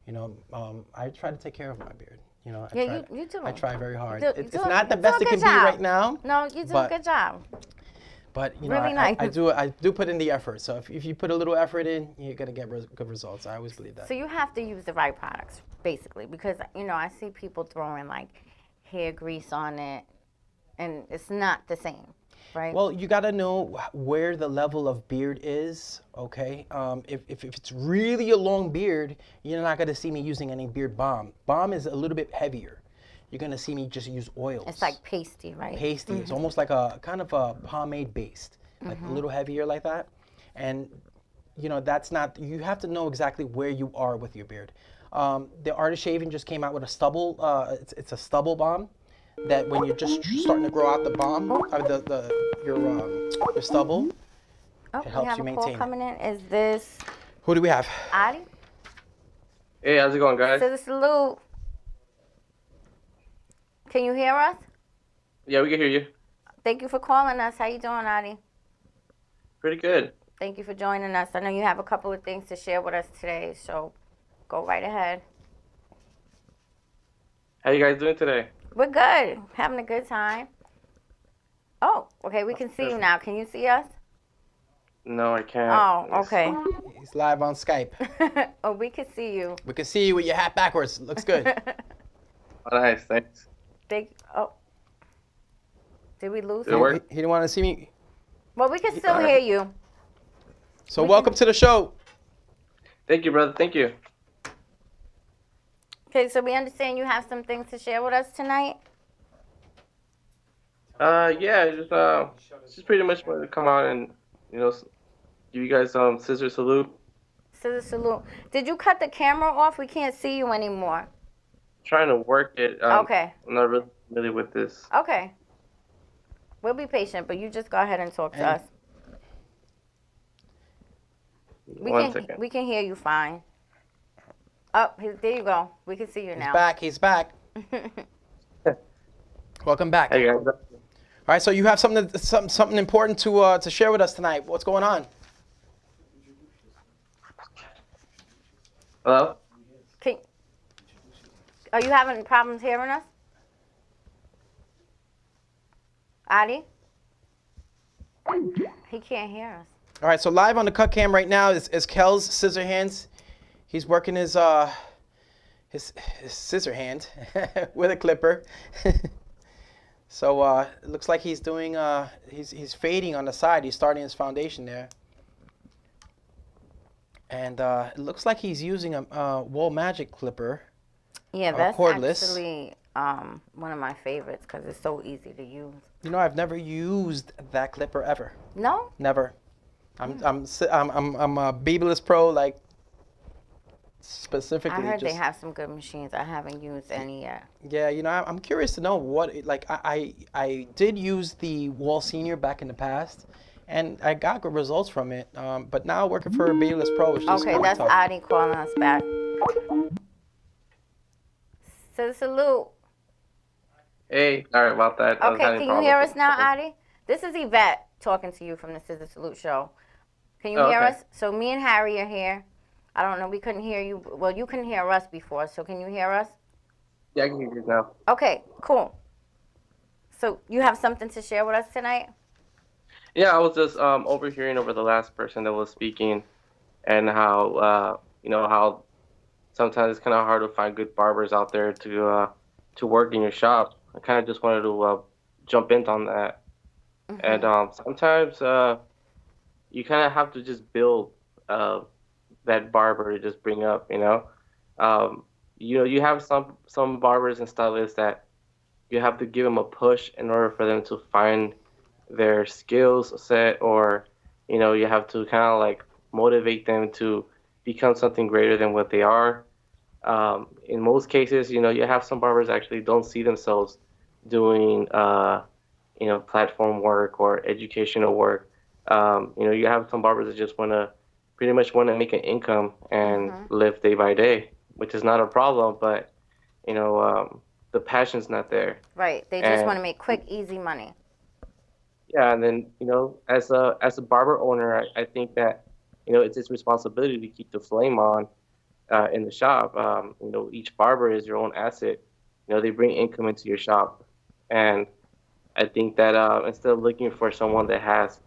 You know, I try to take care of my beard. You know, You do. I try very hard. You It's do not the you do best a it good can be job. right now. No, you do a but- good job. But you know, Really nice. I do put in the effort. So if you put a little effort in, you're gonna get good results. I always believe that. So you have to use the right products, basically, because I see people throwing like hair grease on it, and it's not the same, right? Well, you got to know where the level of beard is, okay? If it's really a long beard, you're not going to see me using any beard balm. Balm is a little bit heavier. You're going to see me just use oils. It's like pasty, right? Pasty. It's almost like a kind of a pomade based, like a little heavier like that. And, you know, that's not, you have to know exactly where you are with your beard. The Art of Shaving just came out with a stubble, it's a stubble balm. That when you're just starting to grow out the balm, your stubble, Oh, it we helps have you a maintain call it. coming in. Is this Who do we have? Adi? Hey, how's it going, guys? ScissorSalute. Can you hear us? Yeah, we can hear you. Thank you for calling us. How you doing, Adi? Pretty good. Thank you for joining us. I know you have a couple of things to share with us today, so go right ahead. How you guys doing today? We're good. Having a good time. Oh, okay. We can see you now. Can you see us? No, I can't. Oh, okay. He's live on Skype. Oh, we can see you. We can see you with your hat backwards. Looks good. Oh, nice, thanks. Oh, Did we lose Did it him? work? He didn't want to see me. Well, we can still hear you. So welcome to the show. Thank you, brother. Thank you. Okay, so we understand you have some things to share with us tonight. Yeah, just pretty much wanted to come out and give you guys scissor salute. ScissorSalute. Did you cut the camera off? We can't see you anymore. Trying to work it. Okay. I'm not really familiar with this. Okay. We'll be patient, but you just go ahead and talk to us. One second. We can hear you fine. Oh, there you go. We can see you now. He's back. Welcome back. Hey guys. All right, so you have something important to share with us tonight. What's going on? Hello? Are you having problems hearing us? Adi? He can't hear us. All right, so live on the cut cam right now is Kel's scissor hands. He's working his scissor hand with a clipper. So it looks like he's doing he's fading on the side. He's starting his foundation there. And it looks like he's using a Wool Magic clipper. Yeah, that's cordless. actually one of my favorites because it's so easy to use. You know, I've never used that clipper ever. No? Never. I'm a Babyless Pro, like specifically. I heard they have some good machines. I haven't used any yet. Yeah, you know, I'm curious to know what like I did use the Wall Senior back in the past, and I got good results from it. But now working for a Babyless Pro is just Okay, that's tough. Adi calling us back. ScissorSalute. Hey, sorry about that. I was Okay, having can you problems hear with us now, the phone. Adi? This is Yvette talking to you from the ScissorSalute show. Can you Oh, hear okay. us? So me and Harry are here. I don't know, we couldn't hear you. Well, you couldn't hear us before, so can you hear us? Yeah, I can hear you now. Okay, cool. So you have something to share with us tonight? Yeah, I was just overhearing over the last person that was speaking, and how how sometimes it's kind of hard to find good barbers out there to work in your shop. I kind of just wanted to jump in on that, and sometimes you kind of have to just build that barber to just bring up. You have some barbers and stylists that you have to give them a push in order for them to find their skills set, or you have to kind of like motivate them to become something greater than what they are. In most cases, you have some barbers actually don't see themselves doing platform work or educational work. You have some barbers that just pretty much want to make an income and live day by day, which is not a problem, but the passion's not there. Right, they just want to make quick, easy money. Yeah, and then as a barber owner, I think that it's his responsibility to keep the flame on in the shop. Each barber is your own asset. They bring income into your shop, and I think that instead of looking for someone that has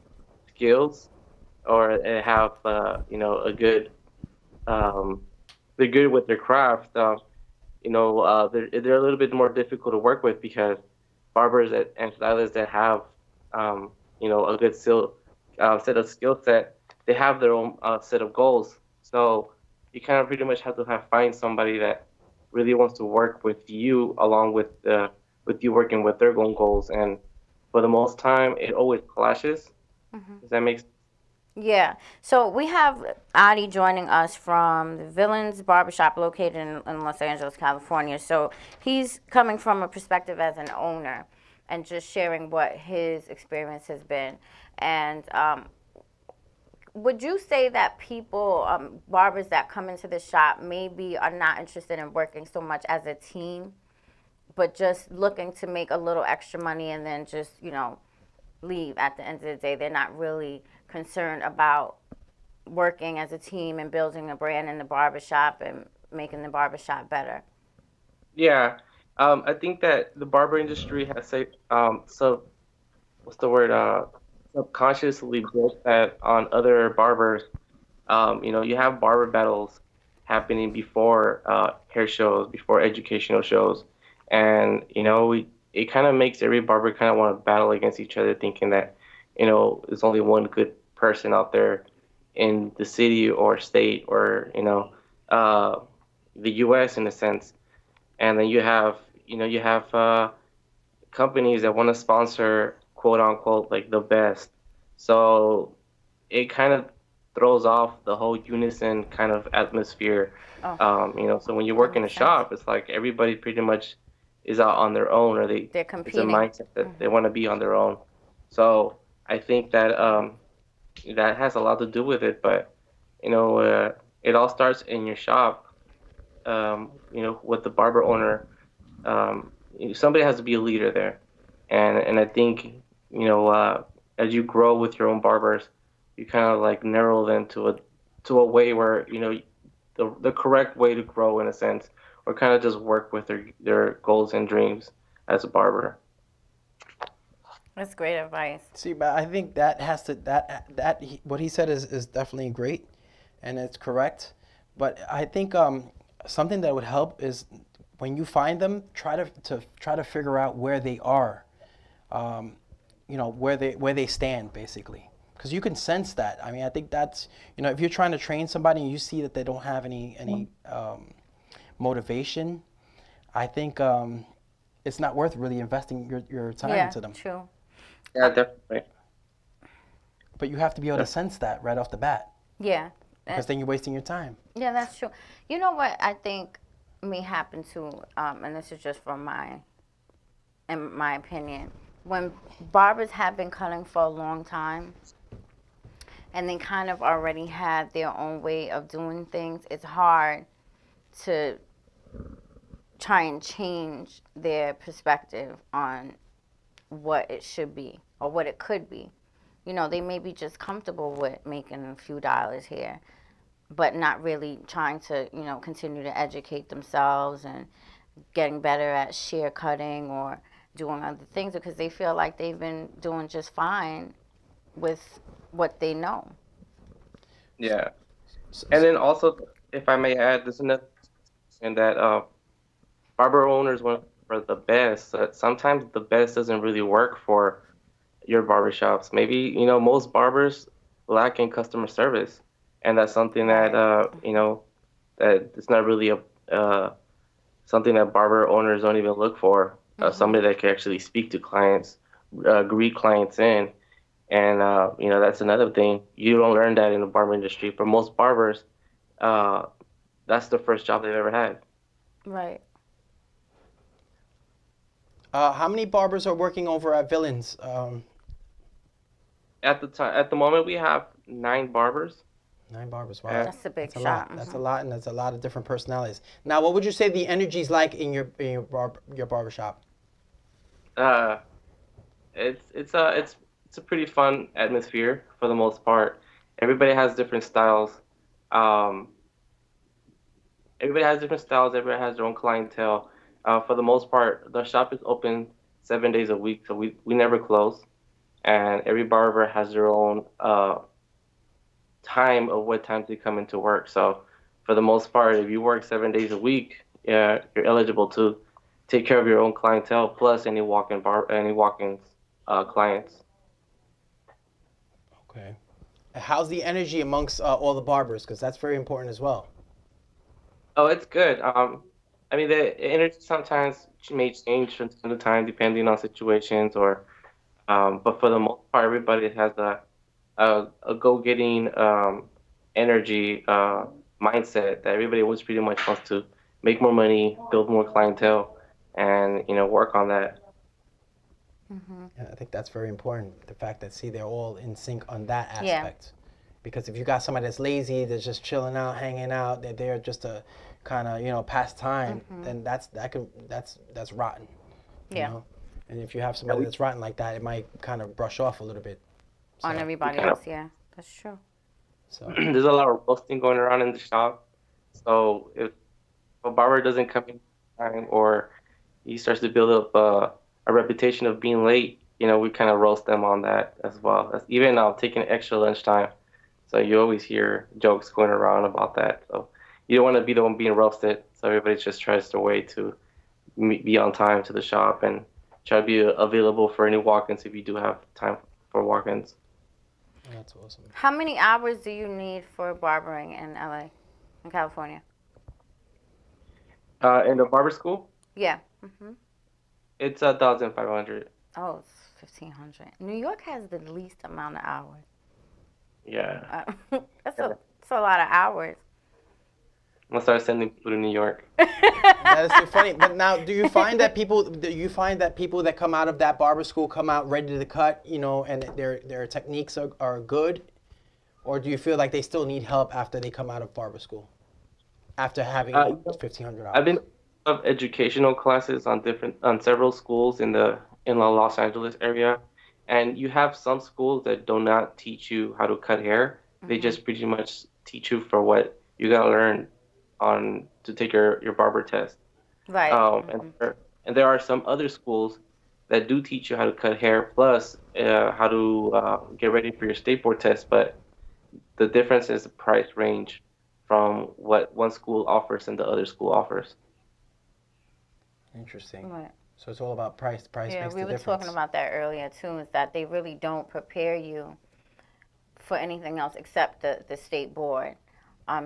skills or they have a good they're good with their craft, they're a little bit more difficult to work with, because barbers and stylists that have a good set of skill set, they have their own set of goals. So you kind of pretty much have to find somebody that really wants to work with you, along with you working with their own goals. And for the most time, it always clashes. Does that make sense? Yeah. So we have Adi joining us from the Villains Barbershop located in Los Angeles, California. So he's coming from a perspective as an owner and just sharing what his experience has been. And would you say that people, barbers that come into the shop, maybe are not interested in working so much as a team, but just looking to make a little extra money and then just, leave at the end of the day? They're not really concerned about working as a team and building a brand in the barbershop and making the barbershop better. Yeah. I think that the barber industry has subconsciously built that on other barbers. You have barber battles happening before hair shows, before educational shows, and it kind of makes every barber kind of want to battle against each other, thinking that, there's only one good person out there in the city or state or, uh, the U.S. in a sense. And then you have companies that want to sponsor quote unquote like the best. So it kind of throws off the whole unison kind of atmosphere. Oh, So when you that work in a makes sense. shop, it's like everybody pretty much is out on their own, or They're it's a competing. mindset that they want to be on their own. So I think that that has a lot to do with it, but it all starts in your shop. With the barber owner, somebody has to be a leader there, and I think as you grow with your own barbers, you kind of like narrow them to a way where the correct way to grow in a sense, or kind of just work with their goals and dreams as a barber. That's great advice. See, but I think that has to what he said is definitely great, and it's correct. But I think something that would help is when you find them, try to figure out where they are, where they stand basically, because you can sense that. I mean, I think that's if you're trying to train somebody and you see that they don't have any motivation, I think it's not worth really investing your time Yeah, into them. true. Yeah, definitely. But you have to be able to sense that right off the bat, Yeah. because then you're wasting your time. Yeah, that's true. You know what I think may happen too, and this is just in my opinion, when barbers have been cutting for a long time and they kind of already have their own way of doing things, it's hard to try and change their perspective on what it should be or what it could be. They may be just comfortable with making a few dollars here, but not really trying to, continue to educate themselves and getting better at shear cutting or doing other things because they feel like they've been doing just fine with what they know. Yeah, and then also, if I may add, there's another in that barber owners want for the best. Sometimes the best doesn't really work for your barbershops. Maybe, most barbers lack in customer service, and that's something that Right. that it's not really a something that barber owners don't even look for. Mhm. Somebody that can actually speak to clients, greet clients in, and that's another thing. You don't learn that in the barber industry. For most barbers, uh, that's the first job they've ever had. Right. How many barbers are working over at Villains? At the moment, we have 9 barbers. 9 barbers. Wow, And That's a big that's a shot. lot. That's a Mhm. lot, and that's a lot of different personalities. Now, what would you say the energy's like in your barbershop? uh, it's a pretty fun atmosphere for the most part. Everybody has different styles. Um, Everybody has different styles. Everybody has their own clientele. For the most part, the shop is open 7 days a week, so we never close. And every barber has their own time of what times they come into work. So for the most part, if you work 7 days a week, yeah, you're eligible to take care of your own clientele plus any walk-in clients. Okay. How's the energy amongst all the barbers? Because that's very important as well. Oh, it's good. I mean, the energy sometimes may change from time to time depending on situations, but for the most part, everybody has a go-getting energy mindset that everybody always pretty much wants to make more money, build more clientele, and work on that. Mhm. And I think that's very important. The fact that, see, they're all in sync on that Yeah. aspect. Because if you got somebody that's lazy, that's just chilling out, hanging out, they're there just to kind of, pass time, then that's rotten, you Yeah. know? And if you have Yeah, somebody that's rotten like that, it might kind of brush off a little bit. On So, everybody kind of else, yeah. That's true. so there's a lot of roasting going around in the shop. So if a barber doesn't come in time or he starts to build up a reputation of being late, we kind of roast them on that as well. That's even taking extra lunchtime. So you always hear jokes going around about that. So you don't want to be the one being roasted. So everybody just tries their way to be on time to the shop and try to be available for any walk-ins if you do have time for walk-ins. That's awesome. How many hours do you need for barbering in LA, in California? In the barber school, Yeah. it's 1,500. Oh, it's 1,500. New York has the least amount of hours. Yeah. That's a lot of hours. I'm gonna start sending people to New York. That is so funny. But now, do you find that people that come out of that barber school come out ready to cut, and their techniques are good, or do you feel like they still need help after they come out of barber school, after having 1,500 hours? I've been of educational classes on several schools in the Los Angeles area, and you have some schools that do not teach you how to cut hair. They just pretty much teach you for what you gotta learn on to take your barber test. Right. And there are some other schools that do teach you how to cut hair, plus how to get ready for your state board test. But the difference is the price range from what one school offers and the other school offers. Interesting. Right. So it's all about price. Price Yeah, makes we the were difference. talking about that earlier too, is that they really don't prepare you for anything else except the state board.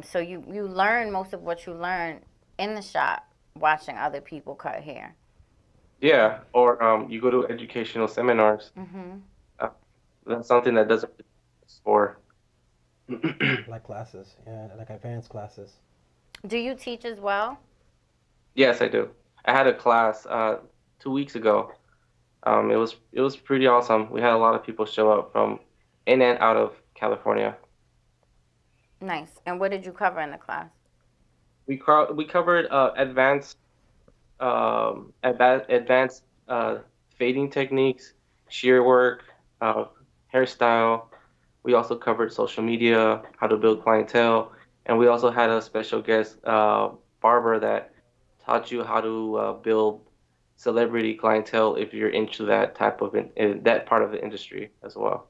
So you learn most of what you learn in the shop watching other people cut hair. Yeah, or you go to educational seminars. Uh, that's something that doesn't for. Like classes, yeah, like advanced classes. Do you teach as well? Yes, I do. I had a class 2 weeks ago. It was pretty awesome. We had a lot of people show up from in and out of California. Nice. And what did you cover in the class? We covered advanced fading techniques, shear work, hairstyle. We also covered social media, how to build clientele, and we also had a special guest barber that taught you how to build celebrity clientele if you're into that type of that part of the industry as well.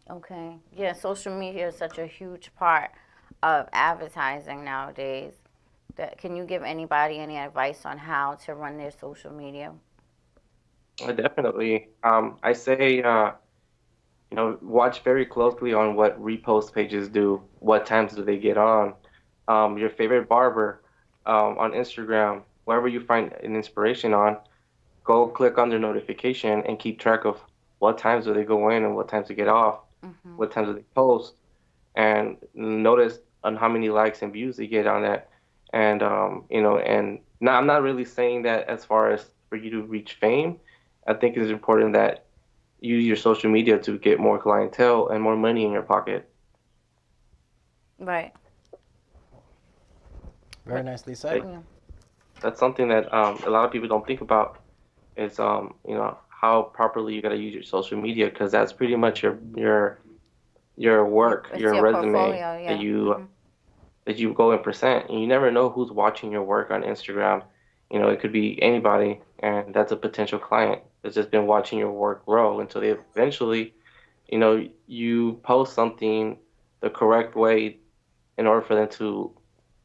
Okay. Yeah, social media is such a huge part of advertising nowadays. Can you give anybody any advice on how to run their social media? Definitely. I say, watch very closely on what repost pages do. What times do they get on? Your favorite barber on Instagram, wherever you find an inspiration on, go click on their notification and keep track of what times do they go in and what times they get off, what times do they post, and notice on how many likes and views they get on that. And and now I'm not really saying that as far as for you to reach fame. I think it's important that you use your social media to get more clientele and more money in your pocket. Right. Very nicely said. Yeah. That's something that a lot of people don't think about is how properly you got to use your social media, because that's pretty much your work, It's your your resume portfolio, yeah. that you go and present. And you never know who's watching your work on Instagram. It could be anybody, and that's a potential client that's just been watching your work grow until they eventually, you post something the correct way in order for them to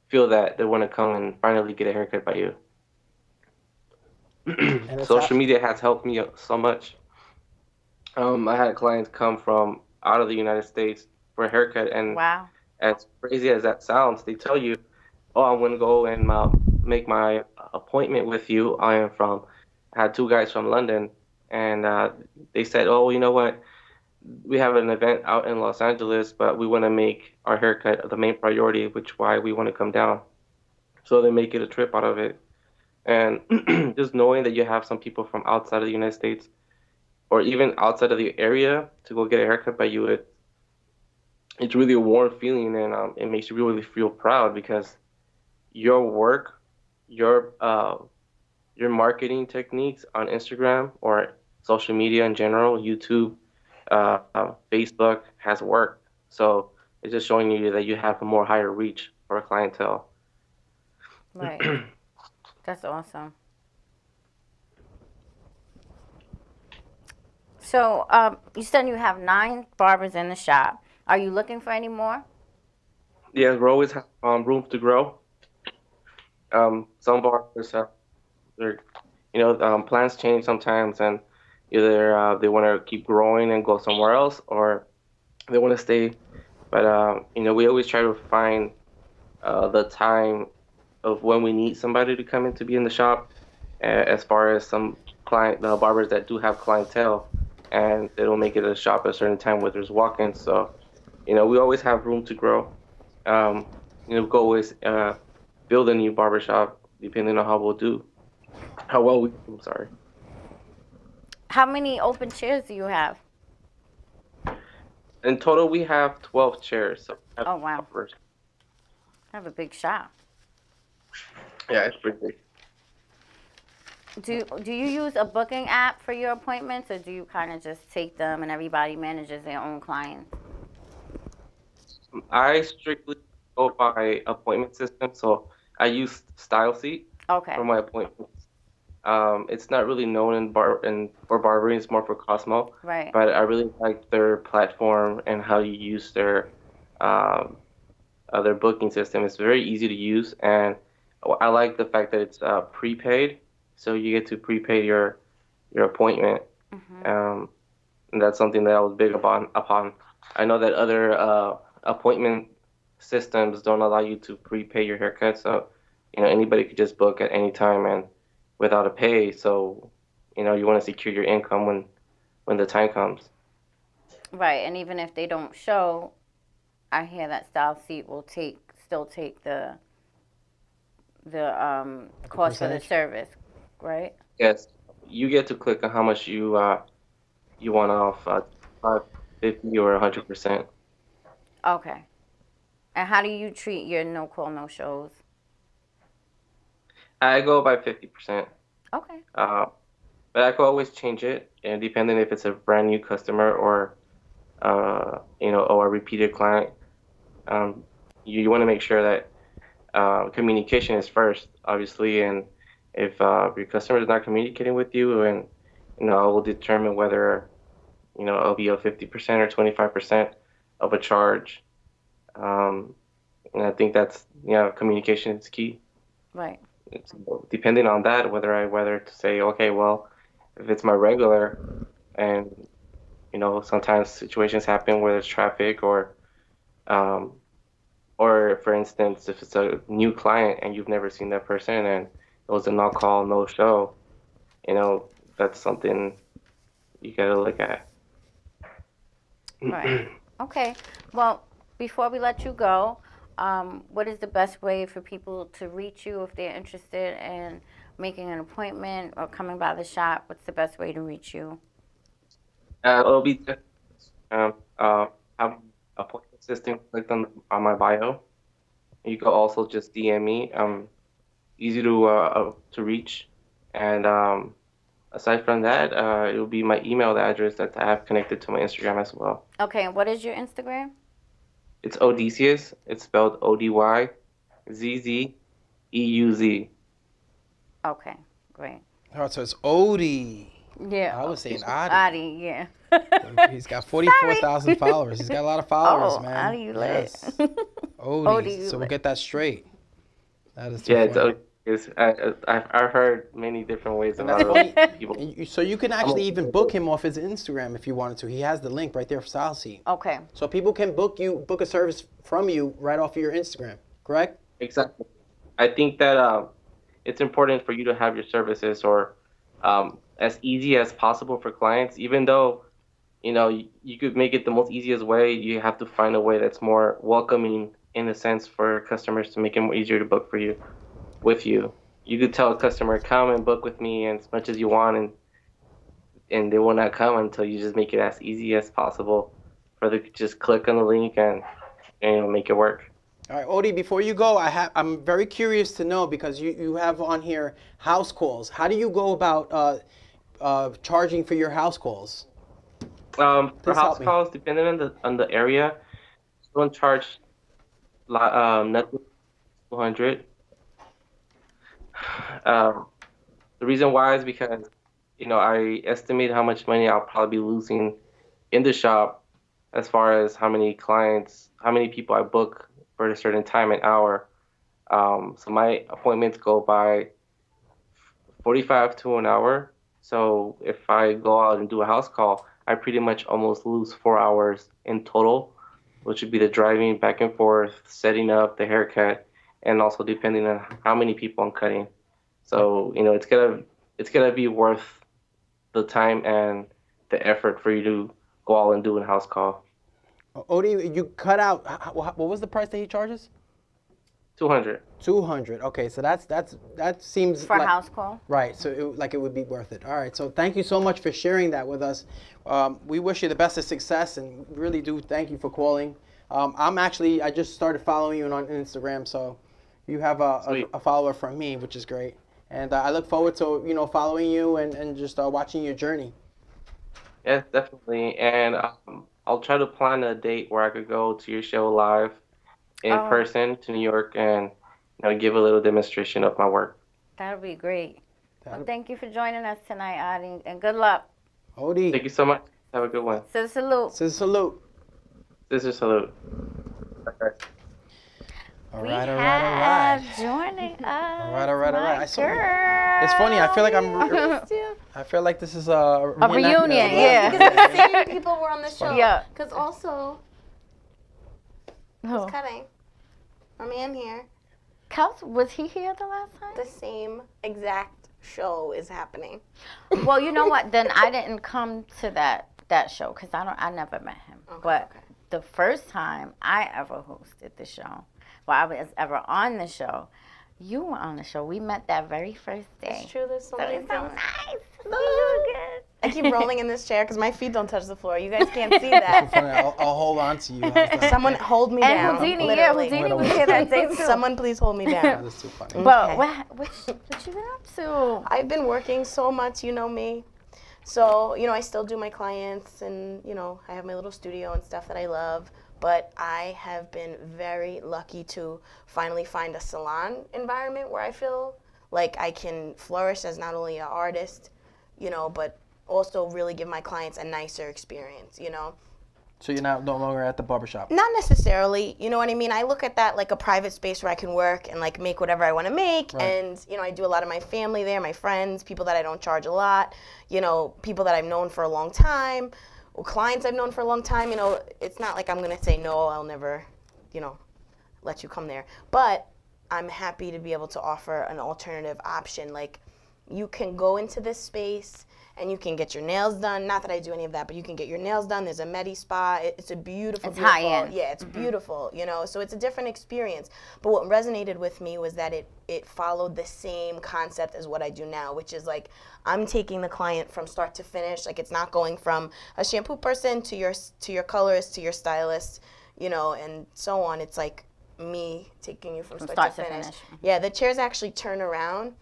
feel that they want to come and finally get a haircut by you. Social media has helped me so much. I had clients come from out of the United States for a haircut, and Wow. as crazy as that sounds, they tell you, "Oh, I'm gonna go and make my appointment with you." I had two guys from London, and they said, "Oh, you know what? We have an event out in Los Angeles, but we want to make our haircut the main priority, which why we want to come down." So they make it a trip out of it, and just knowing that you have some people from outside of the United States or even outside of the area to go get a haircut by you, it's really a warm feeling, and it makes you really feel proud because your work, your marketing techniques on Instagram or social media in general, YouTube, Facebook has worked. So it's just showing you that you have a more higher reach for a clientele. Right. That's awesome. So, you said you have 9 barbers in the shop. Are you looking for any more? Yeah, we always have room to grow. Some barbers have they're plans change sometimes, and either they want to keep growing and go somewhere else, or they want to stay. But we always try to find the time of when we need somebody to come in to be in the shop. As far as some barbers that do have clientele, and they don't make it to the shop at a certain time where there's walk-ins. So, we always have room to grow. We could always build a new barbershop depending on how well we. I'm sorry. How many open chairs do you have? In total, we have 12 chairs. So we have Oh, wow. barbers. I have a big shop. Yeah, it's pretty big. Do you use a booking app for your appointments, or do you kind of just take them and everybody manages their own clients? I strictly go by appointment system, so I use StyleSeat Okay. for my appointments. It's not really known for barbering; it's more for Cosmo. Right. But I really like their platform and how you use their booking system. It's very easy to use, and I like the fact that it's prepaid, so you get to prepay your appointment. And that's something that I was big upon. I know that other appointment systems don't allow you to prepay your haircut, so anybody could just book at any time and without a pay. So you want to secure your income when the time comes. Right, and even if they don't show, I hear that Style Seat will still take the cost for the percentage? service, right? Yes, you get to click on how much you want off, 50 or 100%. Okay. And how do you treat your no call, no shows? I go by 50%. Okay. But I could always change it, and depending if it's a brand new customer or or a repeated client. You want to make sure that communication is first, obviously, and if your customer is not communicating with you, and I will determine whether it'll be a 50% or 25% of a charge. And I think that's communication is key. Right. It's depending on that whether to say, okay, well, if it's my regular, and sometimes situations happen where there's traffic, or for instance, if it's a new client and you've never seen that person and it was a no call, no show, that's something you gotta look at. Right. Okay. Well, before we let you go, what is the best way for people to reach you if they're interested in making an appointment or coming by the shop? What's the best way to reach you? It'll be have appointment system clicked on my bio. You can also just DM me. Easy to reach, and aside from that, it will be my email address that I have connected to my Instagram as well. Okay. And what is your Instagram? It's Odysseus. It's spelled Odyzzzeuz. Okay. Great. Oh, so it's Odie. Yeah. I was saying Adi. Adi, yeah. He's got 44,000 followers. He's got a lot of followers, Oh, man. Adi, you lit. Yes. Odie. Odie, you So we'll lit. get that straight. That is too Yeah, it's funny. I've heard many different ways And about that's funny. people. So you can actually even book him off his Instagram if you wanted to. He has the link right there for StyleSeat. Okay. So people can book a service from you right off of your Instagram, correct? Exactly. I think that it's important for you to have your services or as easy as possible for clients. Even though you could make it the most easiest way, you have to find a way that's more welcoming in a sense for customers to make it more easier to book for you with you. You could tell a customer, come and book with me as much as you want, and they will not come until you just make it as easy as possible for them to just click on the link and make it work. All right, Odie, before you go, I'm very curious to know, because you have on here house calls. How do you go about charging for your house calls? For Please house help me. calls, depending on the area, don't charge nothing 200. The reason why is because I estimate how much money I'll probably be losing in the shop as far as how many people I book for a certain time and hour. So my appointments go by 45 to an hour. So if I go out and do a house call, I pretty much almost lose 4 hours in total, which would be the driving back and forth, setting up the haircut, and also depending on how many people I'm cutting. So, you know, it's gonna be worth the time and the effort for you to go out and do a house call. Odie, you cut out. What was the price that he charges? 200. 200. Okay, so that seems For a like, house call? right. So it would be worth it. All right. So thank you so much for sharing that with us. We wish you the best of success, and really do thank you for calling. I just started following you on Instagram, so you have a follower from me, which is great. And I look forward to following you and just watching your journey. Yes, definitely. And I'll try to plan a date where I could go to your show live in person to New York and give a little demonstration of my work. That would be great. Well, thank you for joining us tonight, Adi, and good luck. Odie. Thank you so much. Have a good one. ScissorSalute. ScissorSalute. ScissorSalute. Okay. All right. Joining us. All right. My girl. It's funny. I feel like this is a reunion. Yeah. Because the same people were on the show. Yeah. Because also, who's cutting? Our man here. Kels, was he here the last time? The same exact show is happening. Well, you know what? Then I didn't come to that show because I never met him. But the first time I ever hosted the show, I was ever on the show, you were on the show. We met that very first day. It's true. There's so many things. Nice. So good. I keep rolling in this chair because my feet don't touch the floor. You guys can't see that. I'll hold on to you. How's that? Someone hold me down. Houdini, literally. Houdini was here that day too. Someone please hold me down. That is too funny. But what you been up to? I've been working so much, you know me. So, I still do my clients and, I have my little studio and stuff that I love. But I have been very lucky to finally find a salon environment where I feel like I can flourish as not only an artist, but also really give my clients a nicer experience, So you're no longer at the barbershop? Not necessarily, you know what I mean? I look at that like a private space where I can work and like make whatever I want to make. Right. And, I do a lot of my family there, my friends, people that I don't charge a lot, people that I've known for a long time. Well, clients I've known for a long time, it's not like I'm going to say, no, I'll never, let you come there. But I'm happy to be able to offer an alternative option. Like, you can go into this space and you can get your nails done. Not that I do any of that, but you can get your nails done. There's a Medi Spa. It's a beautiful, high end. Yeah, it's beautiful, so it's a different experience. But what resonated with me was that it followed the same concept as what I do now, which is like I'm taking the client from start to finish. Like, it's not going from a shampoo person to your colorist to your stylist, and so on. It's like me taking you from start to finish. Yeah, the chairs actually turn around.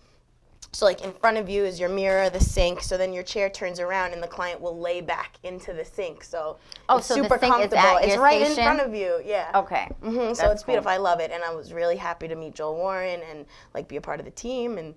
So like in front of you is your mirror, the sink. So then your chair turns around and the client will lay back into the sink. So it's so super the sink comfortable. Is at it's your right station? in front of you. Yeah. Okay. So it's beautiful. I love it, and I was really happy to meet Joel Warren and like be a part of the team, and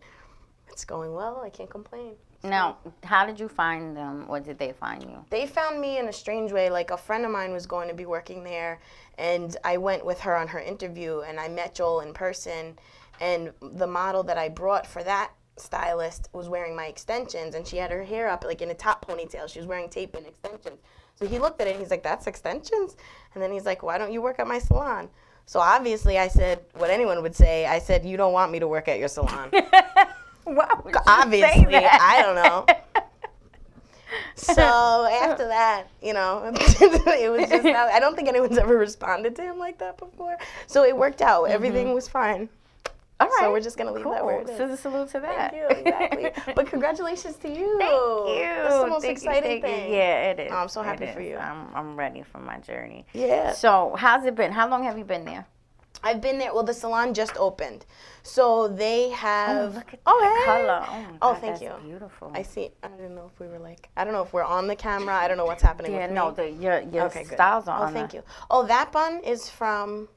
it's going well. I can't complain. Now, how did you find them, or did they find you? They found me in a strange way. Like, a friend of mine was going to be working there, and I went with her on her interview, and I met Joel in person, and the model that I brought for that stylist was wearing my extensions, and she had her hair up like in a top ponytail. She was wearing tape and extensions. So he looked at it and he's like, "That's extensions?" And then he's like, "Why don't you work at my salon?" So obviously I said what anyone would say. I said, "You don't want me to work at your salon." Why would you obviously say that? I don't know. So after that, it was just, I don't think anyone's ever responded to him like that before. So it worked out. Everything was fine. All right. So we're just going to leave that where it is. ScissorSalute to that. Thank you, exactly. But congratulations to you. Thank you. That's the most exciting thing. Yeah, it is. Oh, I'm so happy for you. I'm ready for my journey. Yeah. So how's it been? How long have you been there? I've been there. Well, the salon just opened. So they have. Oh, look at that color. Oh, my God, thank you. That's beautiful. I see. I don't know if we were I don't know if we're on the camera. I don't know what's happening with me. Your styles are on. Oh, thank you. Oh, that bun is from.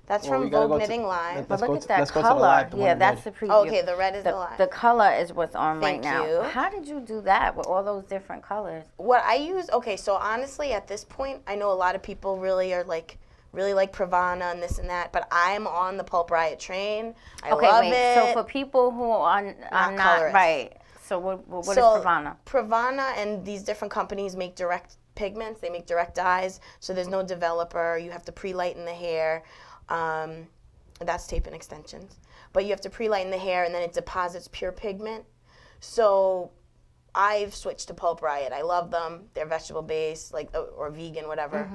That's from Vogue Knitting Live. But look at that color. Yeah, that's the preview. Okay, the red is the live. The color is what's on right now. Thank you. How did you do that with all those different colors? What I use, so honestly, at this point, I know a lot of people really are like really like Pravana and this and that, but I'm on the Pulp Riot train. I Okay, love wait. it. So for people who are not colorists. right, so what is So Pravana? Pravana and these different companies make direct pigments. They make direct dyes, so there's no developer. You have to pre-lighten the hair. That's tape and extensions. But you have to pre-lighten the hair, and then it deposits pure pigment. So I've switched to Pulp Riot. I love them. They're vegetable-based, like or vegan, whatever.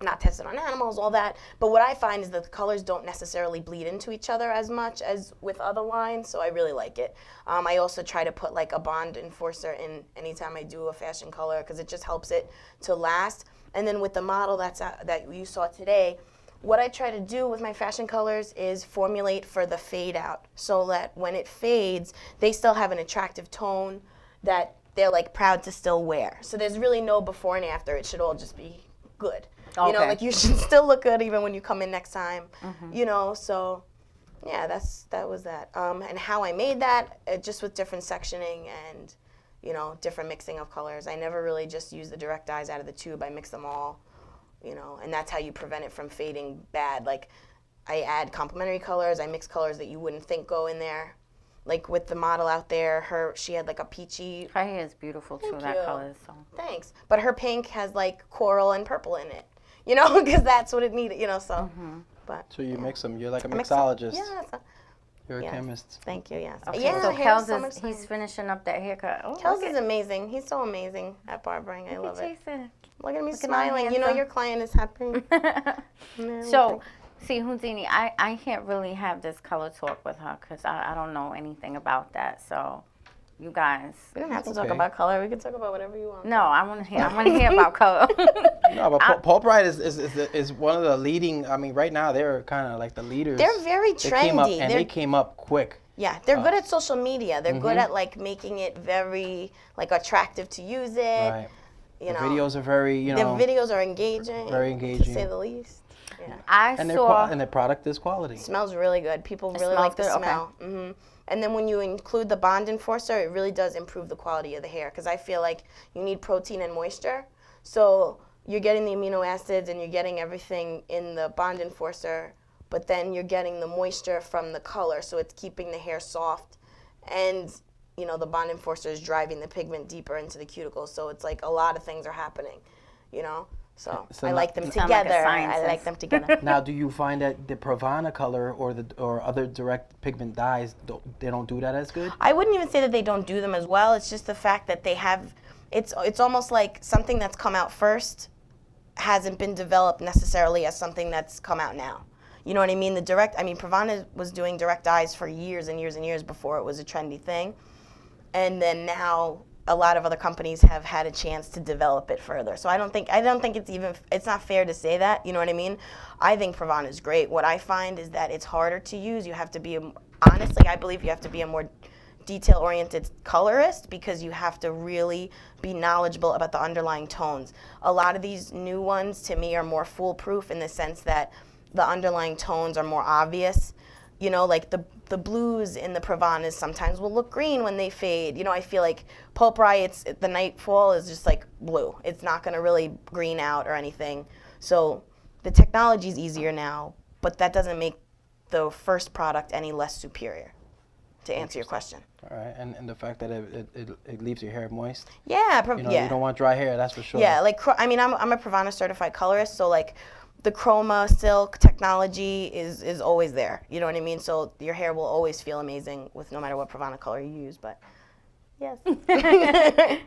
Not tested on animals, all that. But what I find is that the colors don't necessarily bleed into each other as much as with other lines, so I really like it. I also try to put like a bond enforcer in anytime I do a fashion color because it just helps it to last. And then with the model that you saw today, what I try to do with my fashion colors is formulate for the fade out so that when it fades, they still have an attractive tone that they're like proud to still wear. So there's really no before and after. It should all just be good. You know, like you should still look good even when you come in next time. You know, so yeah, that was that. And how I made that, just with different sectioning and, you know, different mixing of colors. I never really just use the direct dyes out of the tube. I mix them all, you know, and that's how you prevent it from fading bad. Like I add complementary colors. I mix colors that you wouldn't think go in there. Like with the model out there, she had like a peachy. Her hair is beautiful too. That color is so. Thanks. But her pink has like coral and purple in it. You know, because that's what it needed, you know, so. But So you mix them. You're like a mixologist. Yeah. You're a chemist. Thank you, yes. Okay, Yeah, so Kels he's finishing up that haircut. Oh, Kels is amazing. He's so amazing at barbering. I love it. Jason. Look at me my smiling. You know your client is happy. So, see, Houdini, I can't really have this color talk with her because I don't know anything about that. So, you guys. We don't have to talk about color. We can talk about whatever you want. No, I want to hear about color. No, but Pulp Riot is one of the leading. I mean, right now they're kind of like the leaders. They're very trendy. They came up quick. Yeah, they're good at social media. They're good at like making it very like attractive to use it. Right. You know, videos are very, you know. Their videos are engaging. Very engaging. To say the least. Yeah. And their product is quality. It smells really good. People really like the smell. Okay. And then when you include the bond enforcer, it really does improve the quality of the hair because I feel like you need protein and moisture. So you're getting the amino acids and you're getting everything in the bond enforcer, but then you're getting the moisture from the color, so it's keeping the hair soft. And, you know, the bond enforcer is driving the pigment deeper into the cuticles, so it's like a lot of things are happening, you know? So I like them together. I like them together. Now, do you find that the Pravana color or other direct pigment dyes, they don't do that as good? I wouldn't even say that they don't do them as well. It's just the fact that they have, it's almost like something that's come out first hasn't been developed necessarily as something that's come out now. You know what I mean? Pravana was doing direct dyes for years and years and years before it was a trendy thing. And then now a lot of other companies have had a chance to develop it further. So I don't think it's not fair to say that, you know what I mean? I think Pravana is great. What I find is that it's harder to use. You have to be, honestly, I believe you have to be a more detail-oriented colorist because you have to really be knowledgeable about the underlying tones. A lot of these new ones, to me, are more foolproof in the sense that the underlying tones are more obvious. You know, like the blues in the Pravanas sometimes will look green when they fade. You know, I feel like Pulp Riot's the Nightfall is just like blue. It's not going to really green out or anything. So the technology is easier now, but that doesn't make the first product any less superior, to answer your question. All right, and the fact that it leaves your hair moist. Yeah, you don't want dry hair, that's for sure. Yeah, like I'm a Pravana certified colorist, so like the chroma silk technology is always there. You know what I mean? So your hair will always feel amazing with no matter what Pravana color you use. But yes.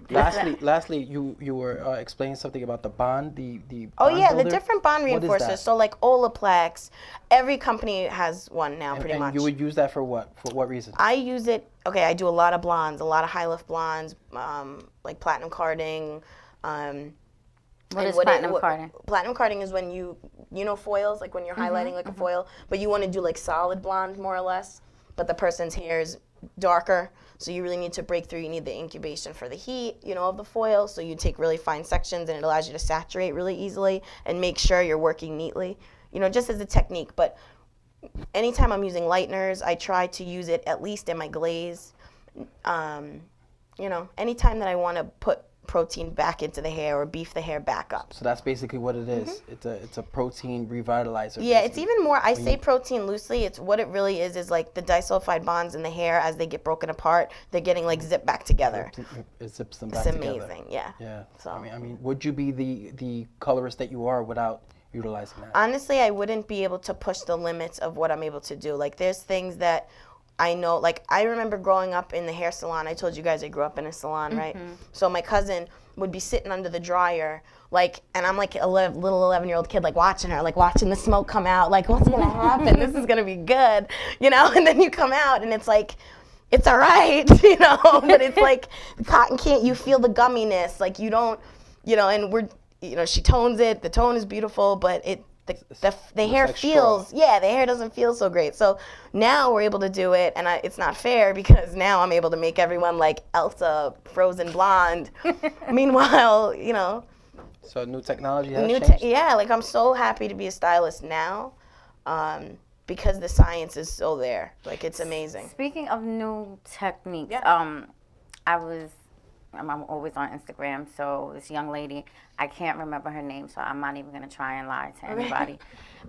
Lastly, you were explaining something about the bond, the oh bond yeah, builder? the different bond reinforcers. So like Olaplex, every company has one now, pretty much. And you would use that for what? For what reason? I use it. Okay, I do a lot of blondes, a lot of high lift blondes, like platinum carding. What is platinum carding? Platinum carding is when you know foils, like when you're highlighting like a foil, but you want to do like solid blonde more or less, but the person's hair is darker, so you really need to break through. You need the incubation for the heat, you know, of the foil, so you take really fine sections and it allows you to saturate really easily and make sure you're working neatly, you know, just as a technique. But anytime I'm using lighteners, I try to use it at least in my glaze. You know, anytime that I want to put protein back into the hair or beef the hair back up. So that's basically what it is. It's a protein revitalizer. Yeah, it's basically. even more, I say protein loosely, it's what it really is like the disulfide bonds in the hair as they get broken apart, they're getting like zipped back together. It zips them back It's together. amazing, yeah. Yeah. So. I mean, would you be the colorist that you are without utilizing that? Honestly, I wouldn't be able to push the limits of what I'm able to do. Like there's things that I know, like I remember growing up in the hair salon. I told you guys I grew up in a salon, right? So my cousin would be sitting under the dryer, like, and I'm like a little 11-year-old kid, like watching her, like watching the smoke come out, like what's gonna happen? This is gonna be good, you know? And then you come out and it's like, it's all right, you know? But it's like cotton can't, you feel the gumminess, like you don't, you know, and we're, you know, she tones it, the tone is beautiful, but the hair like feels, straw. the hair doesn't feel so great. So now we're able to do it, and it's not fair because now I'm able to make everyone like Elsa, frozen blonde. Meanwhile, you know. So new technology has changed? Yeah, like I'm so happy to be a stylist now because the science is still there. Like it's amazing. Speaking of new techniques, I'm always on Instagram, so this young lady, I can't remember her name, so I'm not even going to try and lie to anybody.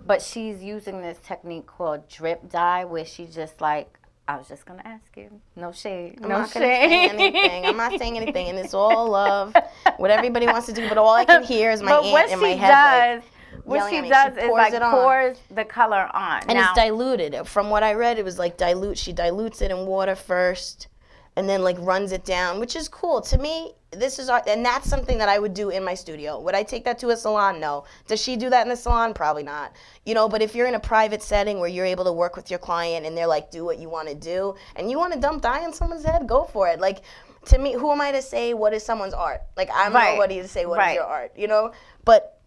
But she's using this technique called drip dye, where she just like, I was just going to ask you, no shade, I'm no not gonna say shade. anything. I'm not saying anything, and it's all love. What everybody wants to do, but all I can hear is my aunt in my head. What she yelling does at me. She is pours like it on. pours the color on. And now, it's diluted. From what I read, it was like she dilutes it in water first and then like runs it down, which is cool. To me, this is art, and that's something that I would do in my studio. Would I take that to a salon? No. Does she do that in the salon? Probably not. You know, but if you're in a private setting where you're able to work with your client and they're like, do what you want to do, and you want to dump dye on someone's head, go for it. Like, to me, who am I to say what is someone's art? Like, I'm nobody to say what is your art, you know? But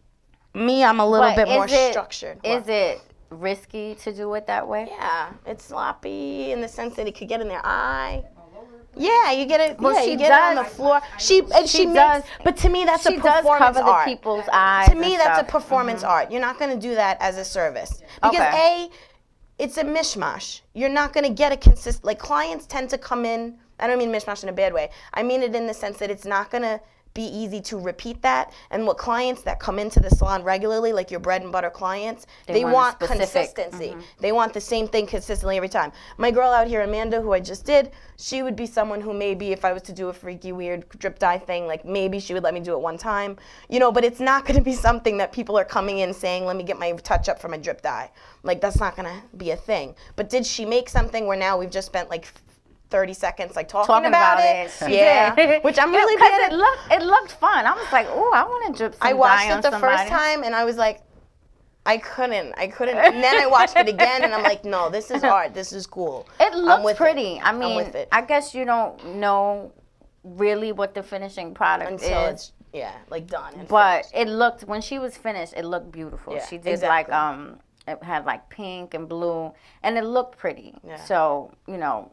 me, I'm a little bit more structured. Is it risky to do it that way? Yeah, it's sloppy in the sense that it could get in their eye. Yeah, you get it. Well, yeah, she you get does, it on the floor. She does, makes, but to me, that's a she does performance cover art. the people's eyes. To me, and that's stuff. a performance art. You're not going to do that as a service because it's a mishmash. You're not going to get a consistent. Like clients tend to come in. I don't mean mishmash in a bad way. I mean it in the sense that it's not going to be easy to repeat that. And what clients that come into the salon regularly, like your bread and butter clients, they want consistency. They want the same thing consistently every time. My girl out here, Amanda, who I just did, she would be someone who maybe if I was to do a freaky, weird drip dye thing, like maybe she would let me do it one time, you know, but it's not going to be something that people are coming in saying, let me get my touch up from a drip dye. Like that's not going to be a thing. But did she make something where now we've just spent like 30 seconds like talking about it. Yeah. Which I'm really bad at. It looked fun. I was like, oh, I want to drip some dye on I watched it the somebody. first time and I was like, I couldn't. And then I watched it again and I'm like, no, this is art. This is cool. It looks pretty. I I'm mean, with it. I guess you don't know really what the finishing product Until is. it's like done. And But finished. it looked, when she was finished, it looked beautiful. Yeah, She did exactly. like, it had like pink and blue and it looked pretty. Yeah. So, you know,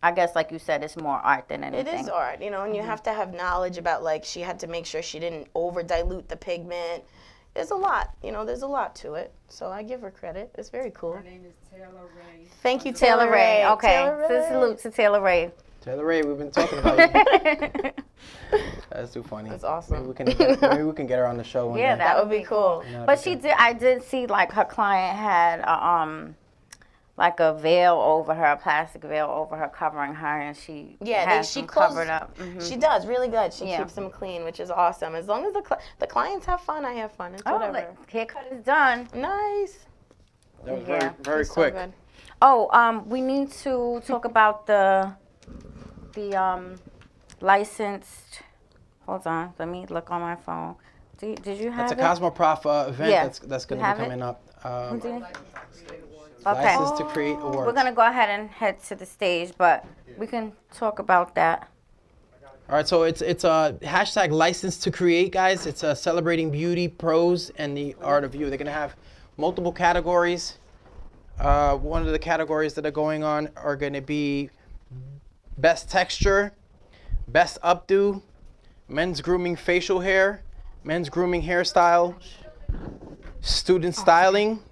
I guess like you said, it's more art than anything. It is art, you know, and you have to have knowledge about like she had to make sure she didn't over dilute the pigment. There's a lot, you know, there's a lot to it. So I give her credit. It's very cool. Her name is Taylor Ray. Thank you, Taylor Ray. Okay. Taylor Ray. Salute to Taylor Ray. Taylor Ray, we've been talking about you. That's too funny. That's awesome. Maybe we can get her on the show one Yeah, day. That would be cool. Yeah, But I did see like her client had like a veil over her, a plastic veil over her, covering her, and she has she them closes, covered up. She does really good. She Yeah. keeps them clean, which is awesome. As long as the clients have fun, I have fun. It's whatever. Look, haircut is done. Nice. That was Yeah. very So quick. good. Oh, we need to talk about the licensed. Hold on, let me look on my phone. Did you have It's a it? Cosmoprof event Yeah. that's going You to have be it? coming up. Okay. License to Create Awards. We're gonna go ahead and head to the stage, but we can talk about that. All right, so it's a hashtag License to Create, guys. It's celebrating beauty, pros, and the art of you. They're gonna have multiple categories. One of the categories that are going on are gonna be best texture, best updo, men's grooming facial hair, men's grooming hairstyle, student styling,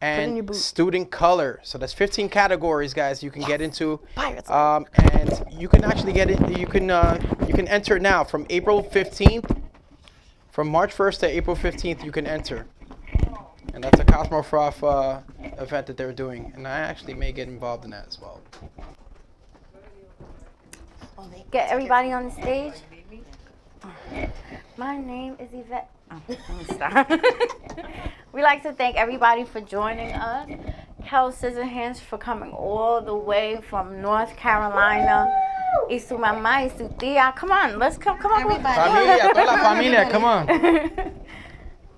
in your and boot. student color. So that's 15 categories, guys. You can get into, Pirates. and you can actually get it. You can enter now from April 15th. From March 1st to April 15th, you can enter. And that's a Cosmofroth event that they're doing. And I actually may get involved in that as well. Get everybody on the stage. My name is Yvette. Oh, let me stop. We like to thank everybody for joining us. Kel Scissorhands for coming all the way from North Carolina. Y su mamá y su tía. Come on, let's come on. Familia, toda la familia, come on.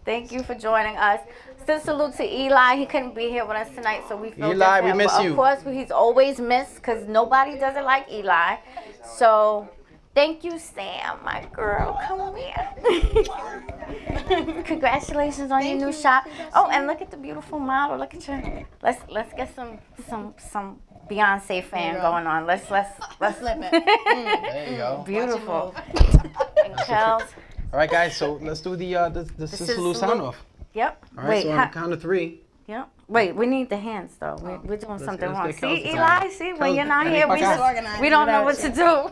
Thank you for joining us. Still salute to Eli. He couldn't be here with us tonight, so we feel Eli, different. we miss But you. Of course, he's always missed because nobody does it like Eli. So thank you, Sam, my girl. Come here. Congratulations on your new shop. Oh, and look at the beautiful model. Look at your. Let's get some Beyonce fan going on. Let's flip it. There you go. beautiful. And Kel's. All right, guys. So let's do the ScissorSalute sound off. Yep. All right. Wait. So on the count of 3. Yep. Wait, we need the hands though. We're doing something let's wrong. get See, Kelsey Eli, time. see, when Kelsey, you're not vení here, pa' we acá. just we don't know what to do.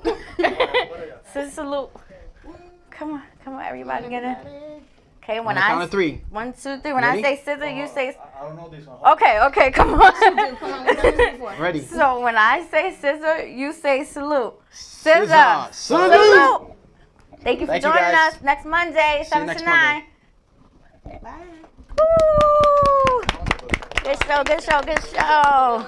ScissorSalute. Come on, everybody get in. Okay, when On the count of 3. 1, 2, 3. When Ready? I say scissor, you say. I don't know this one. Okay, come on. Come on, we've done this before. Ready. So when I say scissor, you say salute. Scissor. Scissor. Salute. Salute. Thank you for Thank you, joining guys. us next Monday, See you 7 next to 9. Bye. Woo! Good show.